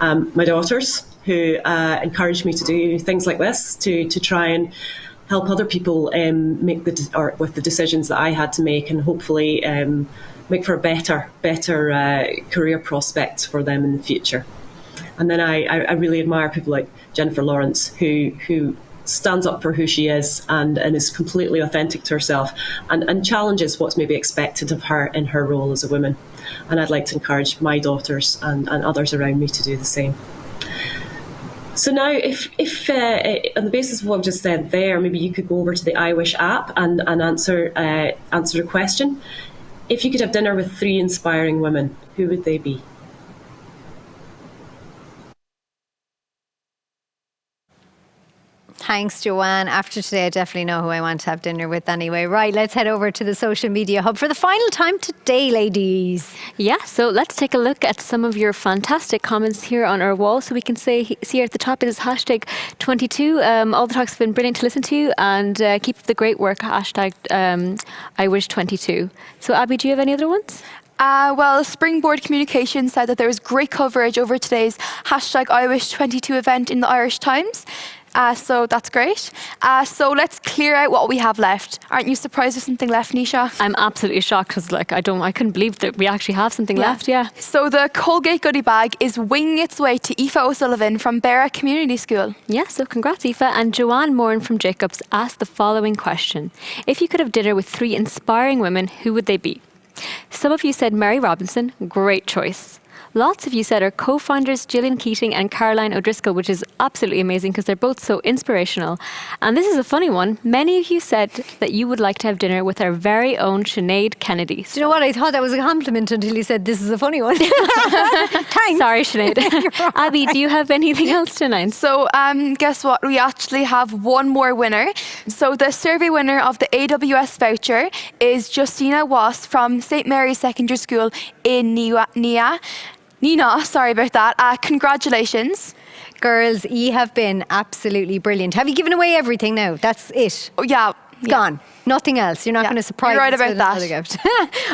My daughters, who encouraged me to do things like this to try and help other people with the decisions that I had to make, and hopefully make for a better career prospects for them in the future. And then I really admire people like Jennifer Lawrence, who stands up for who she is and is completely authentic to herself and challenges what's maybe expected of her in her role as a woman. And I'd like to encourage my daughters and others around me to do the same. So now, if on the basis of what I've just said there, maybe you could go over to the iWish app and answer a question. If you could have dinner with three inspiring women, who would they be? Thanks, Joanne. After today, I definitely know who I want to have dinner with anyway. Right, let's head over to the social media hub for the final time today, ladies. Yeah, so let's take a look at some of your fantastic comments here on our wall. So we can see here at the top, it is hashtag 22. All the talks have been brilliant to listen to, and keep up the great work, hashtag IWish22. So Abby, do you have any other ones? Well, Springboard Communications said that there was great coverage over today's hashtag IWish22 event in the Irish Times. So that's great. So let's clear out what we have left. Aren't you surprised there's something left, Nisha? I'm absolutely shocked because I couldn't believe that we actually have something left. Yeah. So the Colgate goodie bag is winging its way to Aoife O'Sullivan from Berra Community School. Yeah, so congrats, Aoife. And Joanne Moran from Jacobs asked the following question. If you could have dinner with three inspiring women, who would they be? Some of you said Mary Robinson, great choice. Lots of you said our co-founders Gillian Keating and Caroline O'Driscoll, which is absolutely amazing because they're both so inspirational. And this is a funny one. Many of you said that you would like to have dinner with our very own Sinead Kennedy. Do you know what? I thought that was a compliment until you said this is a funny one. Thanks. Sorry, Sinead. Abby, do you have anything else tonight? So guess what? We actually have one more winner. So the survey winner of the AWS voucher is Justina Was from St. Mary's Secondary School in Nina, sorry about that. Congratulations. Girls, you have been absolutely brilliant. Have you given away everything now? That's it? Oh, yeah. Gone. Nothing else. You're not going to surprise You're right us about with that. another gift.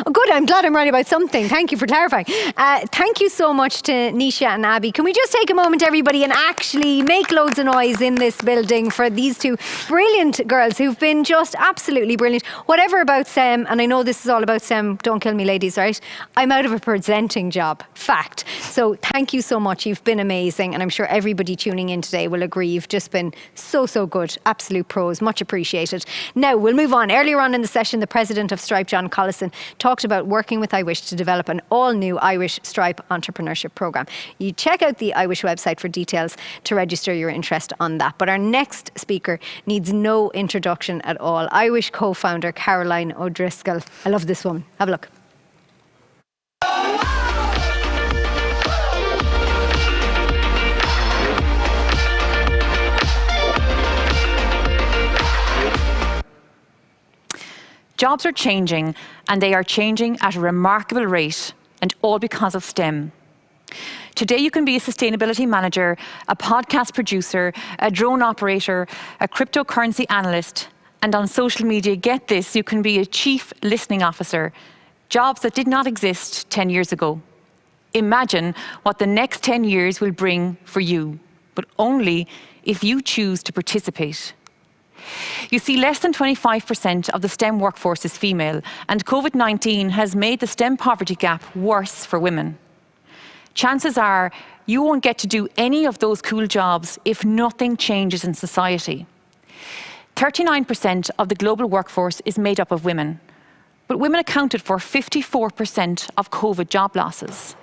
Oh, good. I'm glad I'm right about something. Thank you for clarifying. Thank you so much to Nisha and Abby. Can we just take a moment, everybody, and actually make loads of noise in this building for these two brilliant girls who've been just absolutely brilliant. Whatever about STEM, and I know this is all about STEM, don't kill me, ladies, right? I'm out of a presenting job. Fact. So thank you so much. You've been amazing, and I'm sure everybody tuning in today will agree. You've just been so good. Absolute pros. Much appreciated. Now, we'll move on. Earlier on in the session, the president of Stripe, John Collison, talked about working with iWish to develop an all-new iWish Stripe entrepreneurship programme. You check out the iWish website for details to register your interest on that. But our next speaker needs no introduction at all. iWish co-founder Caroline O'Driscoll. I love this woman. Have a look. Jobs are changing, and they are changing at a remarkable rate, and all because of STEM. Today you can be a sustainability manager, a podcast producer, a drone operator, a cryptocurrency analyst, and on social media, get this, you can be a chief listening officer, jobs that did not exist 10 years ago. Imagine what the next 10 years will bring for you, but only if you choose to participate. You see, less than 25% of the STEM workforce is female, and COVID-19 has made the STEM poverty gap worse for women. Chances are you won't get to do any of those cool jobs if nothing changes in society. 39% of the global workforce is made up of women, but women accounted for 54% of COVID job losses.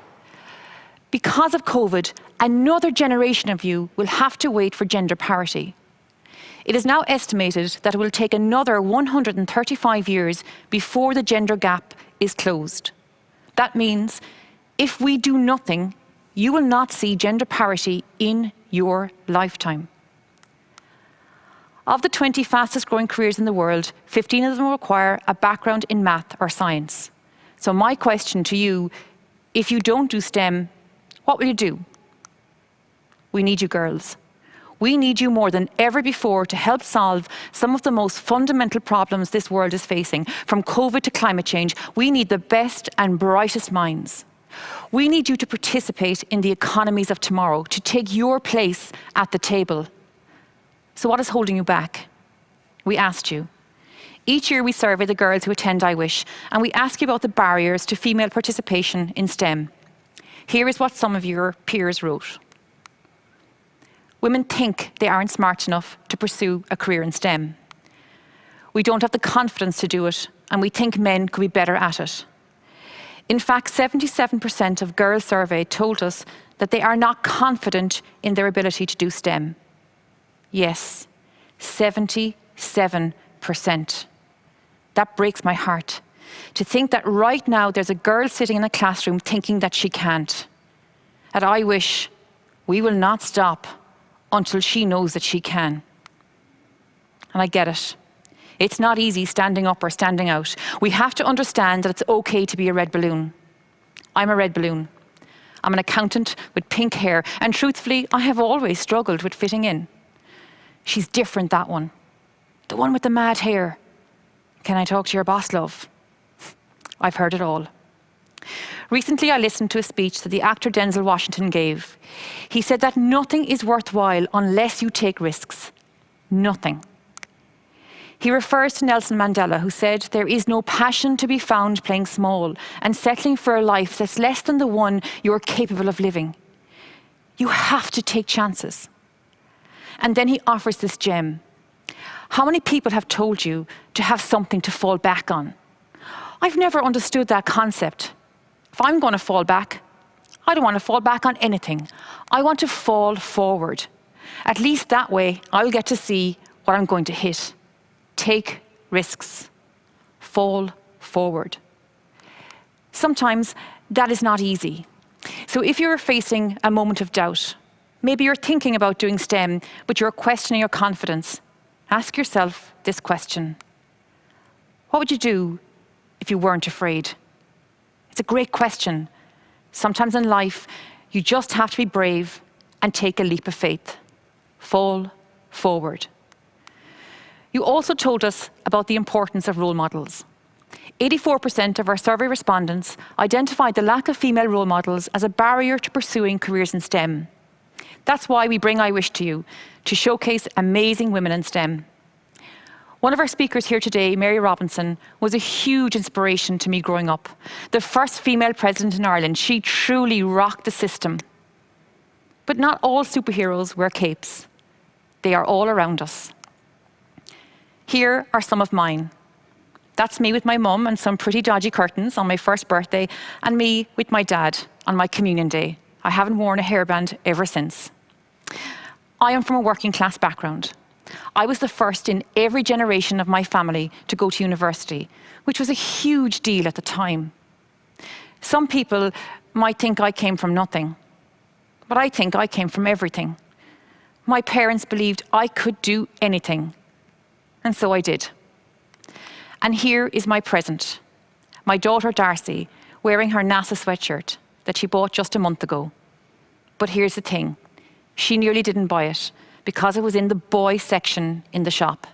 Because of COVID, another generation of you will have to wait for gender parity. It is now estimated that it will take another 135 years before the gender gap is closed. That means if we do nothing, you will not see gender parity in your lifetime. Of the 20 fastest growing careers in the world, 15 of them require a background in math or science. So my question to you, if you don't do STEM, what will you do? We need you girls. We need you more than ever before to help solve some of the most fundamental problems this world is facing, from COVID to climate change. We need the best and brightest minds. We need you to participate in the economies of tomorrow, to take your place at the table. So what is holding you back? We asked you. Each year we survey the girls who attend IWish, and we ask you about the barriers to female participation in STEM. Here is what some of your peers wrote. Women think they aren't smart enough to pursue a career in STEM. We don't have the confidence to do it, and we think men could be better at it. In fact, 77% of girls surveyed told us that they are not confident in their ability to do STEM. Yes, 77%. That breaks my heart. To think that right now there's a girl sitting in a classroom thinking that she can't. At IWish, we will not stop until she knows that she can. And I get it. It's not easy standing up or standing out. We have to understand that it's okay to be a red balloon. I'm a red balloon. I'm an accountant with pink hair, and truthfully, I have always struggled with fitting in. She's different, that one. The one with the mad hair. Can I talk to your boss, love? I've heard it all. Recently, I listened to a speech that the actor Denzel Washington gave. He said that nothing is worthwhile unless you take risks. Nothing. He refers to Nelson Mandela, who said, "There is no passion to be found playing small and settling for a life that's less than the one you're capable of living." You have to take chances. And then he offers this gem. How many people have told you to have something to fall back on? I've never understood that concept. If I'm going to fall back, I don't want to fall back on anything. I want to fall forward. At least that way, I'll get to see what I'm going to hit. Take risks. Fall forward. Sometimes that is not easy. So if you're facing a moment of doubt, maybe you're thinking about doing STEM, but you're questioning your confidence, ask yourself this question. What would you do if you weren't afraid? It's a great question. Sometimes in life, you just have to be brave and take a leap of faith. Fall forward. You also told us about the importance of role models. 84% of our survey respondents identified the lack of female role models as a barrier to pursuing careers in STEM. That's why we bring IWish to you, to showcase amazing women in STEM. One of our speakers here today, Mary Robinson, was a huge inspiration to me growing up. The first female president in Ireland, she truly rocked the system. But not all superheroes wear capes. They are all around us. Here are some of mine. That's me with my mum and some pretty dodgy curtains on my first birthday, and me with my dad on my communion day. I haven't worn a hairband ever since. I am from a working class background. I was the first in every generation of my family to go to university, which was a huge deal at the time. Some people might think I came from nothing, but I think I came from everything. My parents believed I could do anything, and so I did. And here is my present, my daughter Darcy, wearing her NASA sweatshirt that she bought just a month ago. But here's the thing, she nearly didn't buy it because it was in the boy section in the shop.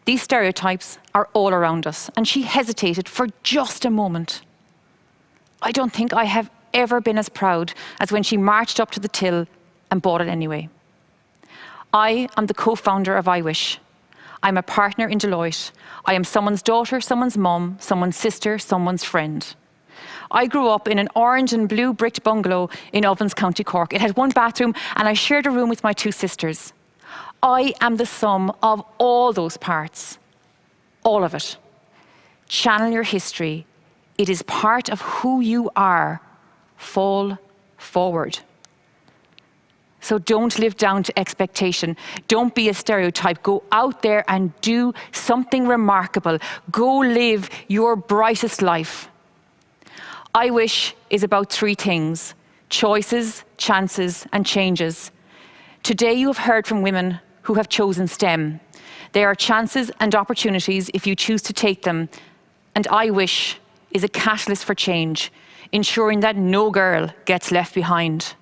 These stereotypes are all around us, and she hesitated for just a moment. I don't think I have ever been as proud as when she marched up to the till and bought it anyway. I am the co-founder of IWish. I'm a partner in Deloitte. I am someone's daughter, someone's mum, someone's sister, someone's friend. I grew up in an orange and blue bricked bungalow in Ovens, County Cork. It had one bathroom and I shared a room with my two sisters. I am the sum of all those parts. All of it. Channel your history. It is part of who you are. Fall forward. So don't live down to expectation. Don't be a stereotype. Go out there and do something remarkable. Go live your brightest life. I Wish is about 3 things: choices, chances, and changes. Today you have heard from women who have chosen STEM. There are chances and opportunities if you choose to take them. And I Wish is a catalyst for change, ensuring that no girl gets left behind.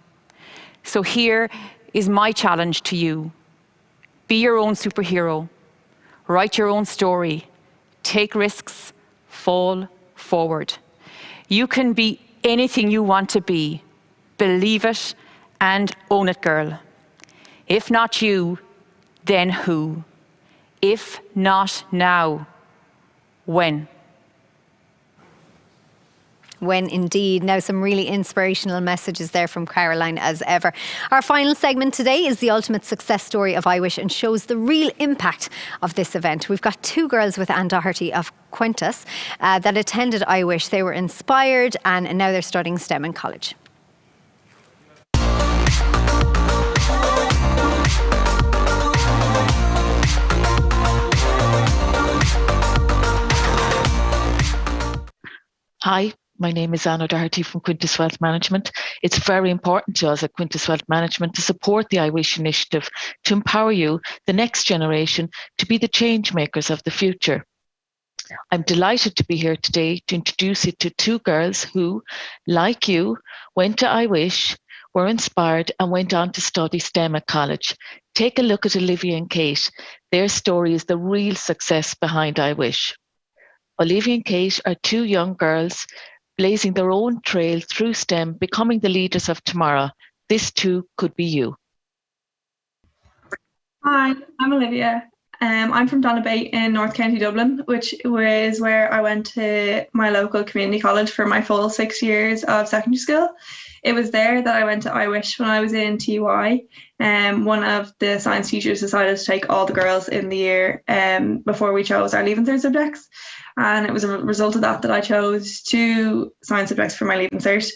So here is my challenge to you. Be your own superhero. Write your own story. Take risks. Fall forward. You can be anything you want to be. Believe it and own it, girl. If not you, then who? If not now, when? When indeed. Now, some really inspirational messages there from Caroline as ever. Our final segment today is the ultimate success story of I Wish and shows the real impact of this event. We've got 2 girls with Anne Doherty of Quintus that attended I Wish. They were inspired and now they're studying STEM in college. Hi, my name is Anna Doherty from Quintus Wealth Management. It's very important to us at Quintus Wealth Management to support the I Wish initiative to empower you, the next generation, to be the change makers of the future. I'm delighted to be here today to introduce you to 2 girls who, like you, went to I Wish, were inspired and went on to study STEM at college. Take a look at Olivia and Kate. Their story is the real success behind I Wish. Olivia and Kate are 2 young girls blazing their own trail through STEM, becoming the leaders of tomorrow. This too could be you. Hi, I'm Olivia. I'm from Donabate in North County Dublin, which was where I went to my local community college for my full 6 years of secondary school. It was there that I went to I Wish when I was in TY. One of the science teachers decided to take all the girls in the year before we chose our Leaving Cert subjects. And it was a result of that I chose 2 science subjects for my Leaving Cert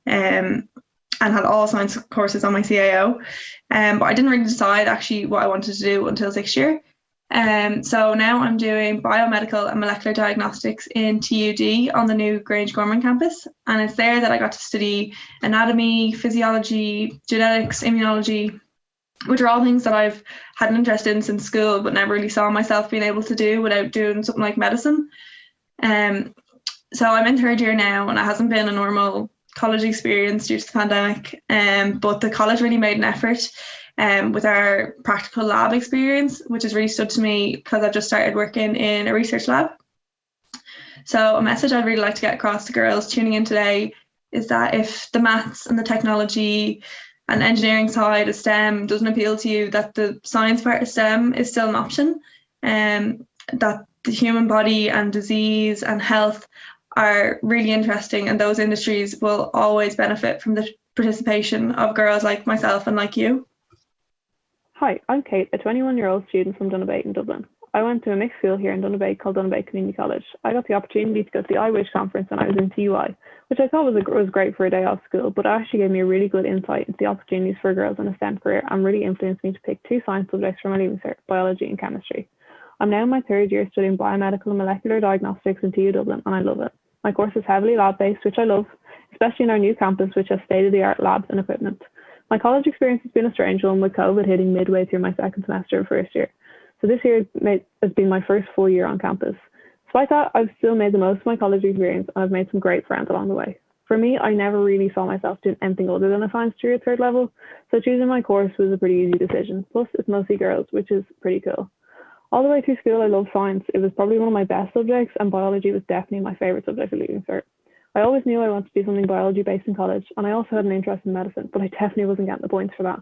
and had all science courses on my CAO. But I didn't really decide actually what I wanted to do until 6th year. So now I'm doing biomedical and molecular diagnostics in TUD on the new Grangegorman campus. And it's there that I got to study anatomy, physiology, genetics, immunology, which are all things that I've had an interest in since school, but never really saw myself being able to do without doing something like medicine. So I'm in 3rd year now, and it hasn't been a normal college experience due to the pandemic. But the college really made an effort with our practical lab experience, which has really stood to me because I've just started working in a research lab. So a message I'd really like to get across to girls tuning in today is that if the maths and the technology and engineering side of STEM doesn't appeal to you, that the science part of STEM is still an option, that the human body and disease and health are really interesting, and those industries will always benefit from the participation of girls like myself and like you. Hi, I'm Kate, a 21-year-old student from Donabate in Dublin. I went to a mixed school here in Donabate called Donabate Community College. I got the opportunity to go to the I Wish conference when I was in TUI, which I thought was great for a day off school, but it actually gave me a really good insight into the opportunities for girls in a STEM career and really influenced me to pick 2 science subjects for my Leaving Cert, biology and chemistry. I'm now in my 3rd year studying biomedical and molecular diagnostics in TU Dublin, and I love it. My course is heavily lab-based, which I love, especially in our new campus, which has state-of-the-art labs and equipment. My college experience has been a strange one, with COVID hitting midway through my 2nd semester of 1st year. So this year has been my first full year on campus. Despite that, I've still made the most of my college experience, and I've made some great friends along the way. For me, I never really saw myself doing anything other than a science degree at 3rd level, so choosing my course was a pretty easy decision. Plus, it's mostly girls, which is pretty cool. All the way through school, I loved science. It was probably one of my best subjects, and biology was definitely my favourite subject at Leaving Cert. I always knew I wanted to do something biology-based in college, and I also had an interest in medicine, but I definitely wasn't getting the points for that,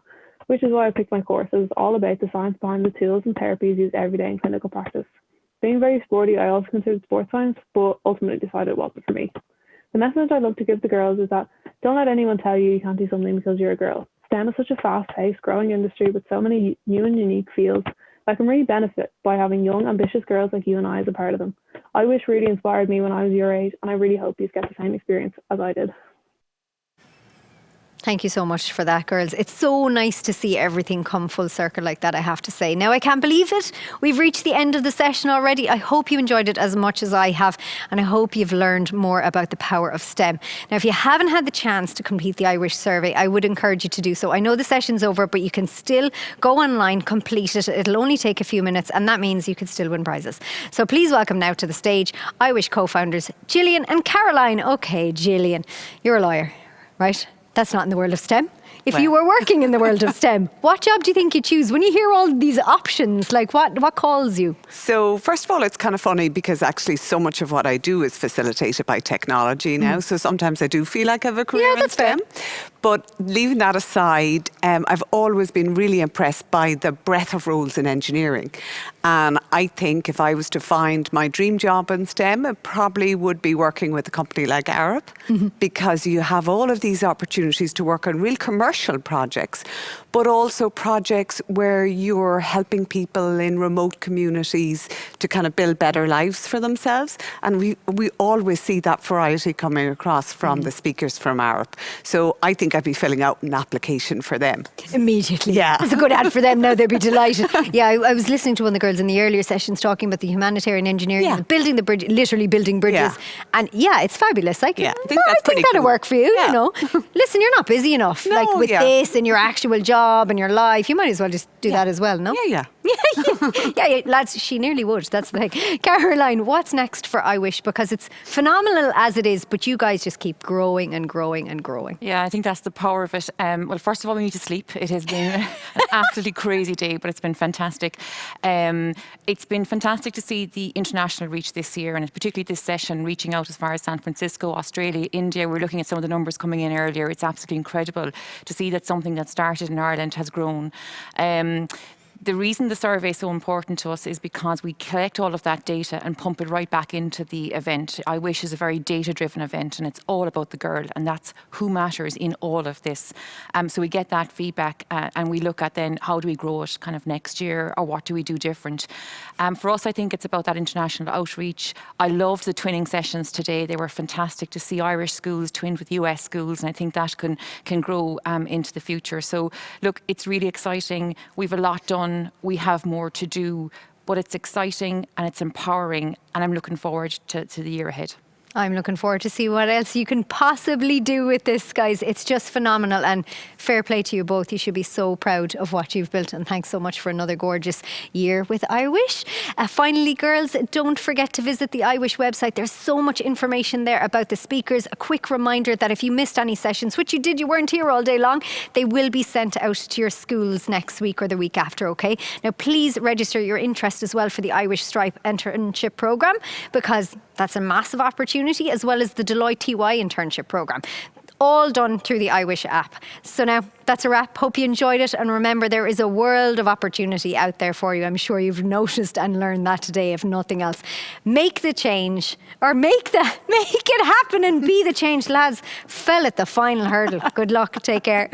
which is why I picked my course. It was all about the science behind the tools and therapies used every day in clinical practice. Being very sporty, I also considered sports science, but ultimately decided it wasn't for me. The message I'd love to give the girls is that don't let anyone tell you you can't do something because you're a girl. STEM is such a fast-paced, growing industry with so many new and unique fields that can really benefit by having young, ambitious girls like you and I as a part of them. I wish really inspired me when I was your age, and I really hope you get the same experience as I did. Thank you so much for that, girls. It's so nice to see everything come full circle like that, I have to say. Now, I can't believe it. We've reached the end of the session already. I hope you enjoyed it as much as I have, and I hope you've learned more about the power of STEM. Now, if you haven't had the chance to complete the iWish survey, I would encourage you to do so. I know the session's over, but you can still go online, complete it. It'll only take a few minutes, and that means you can still win prizes. So please welcome now to the stage iWish co-founders Gillian and Caroline. Okay, Gillian, you're a lawyer, right? That's not in the world of STEM. If you were working in the world of STEM, what job do you think you'd choose? When you hear all these options, like what calls you? So first of all, it's kind of funny because actually so much of what I do is facilitated by technology now. So sometimes I do feel like I have a career in STEM. But leaving that aside, I've always been really impressed by the breadth of roles in engineering. And I think if I was to find my dream job in STEM, it probably would be working with a company like Arup, because you have all of these opportunities to work on real commercial projects, but also projects where you're helping people in remote communities to kind of build better lives for themselves. And we always see that variety coming across from the speakers from Arup. So I think I'd be filling out an application for them. Immediately. Yeah. It's a good ad for them now. They'd be delighted. Yeah, I was listening to one of the girls in the earlier sessions talking about the humanitarian engineering, building the bridge, literally building bridges. Yeah. And it's fabulous. Like, I think I think that'll work for you, you know. Listen, you're not busy enough. No, like with this and your actual job and your life, you might as well just do that as well, no? Yeah. Yeah, lads, she nearly would. That's the thing. Caroline, what's next for iWish? Because it's phenomenal as it is, but you guys just keep growing and growing and growing. Yeah, I think that's the power of it. Well, first of all, we need to sleep. It has been an absolutely crazy day, but it's been fantastic. It's been fantastic to see the international reach this year, and particularly this session reaching out as far as San Francisco, Australia, India. We're looking at some of the numbers coming in earlier. It's absolutely incredible to see that something that started in Ireland has grown. The reason the survey is so important to us is because we collect all of that data and pump it right back into the event. iWish is a very data-driven event, and it's all about the girl, and that's who matters in all of this. So we get that feedback, and we look at then how do we grow it kind of next year, or what do we do different. For us, I think it's about that international outreach. I loved the twinning sessions today. They were fantastic to see Irish schools twinned with US schools, and I think that can grow into the future. So look, it's really exciting. We've a lot done. We have more to do, but it's exciting and it's empowering, and I'm looking forward to the year ahead. I'm looking forward to see what else you can possibly do with this, guys. It's just phenomenal, and fair play to you both. You should be so proud of what you've built, and thanks so much for another gorgeous year with iWish. Finally, girls, don't forget to visit the iWish website. There's so much information there about the speakers. A quick reminder that if you missed any sessions, which you did, you weren't here all day long, they will be sent out to your schools next week or the week after, okay? Now, please register your interest as well for the iWish Stripe internship programme, because that's a massive opportunity, as well as the Deloitte TY internship programme. All done through the iWish app. So now that's a wrap. Hope you enjoyed it. And remember, there is a world of opportunity out there for you. I'm sure you've noticed and learned that today, if nothing else. Make the change, or make it happen and be the change. Lads, fell at the final hurdle. Good luck. Take care.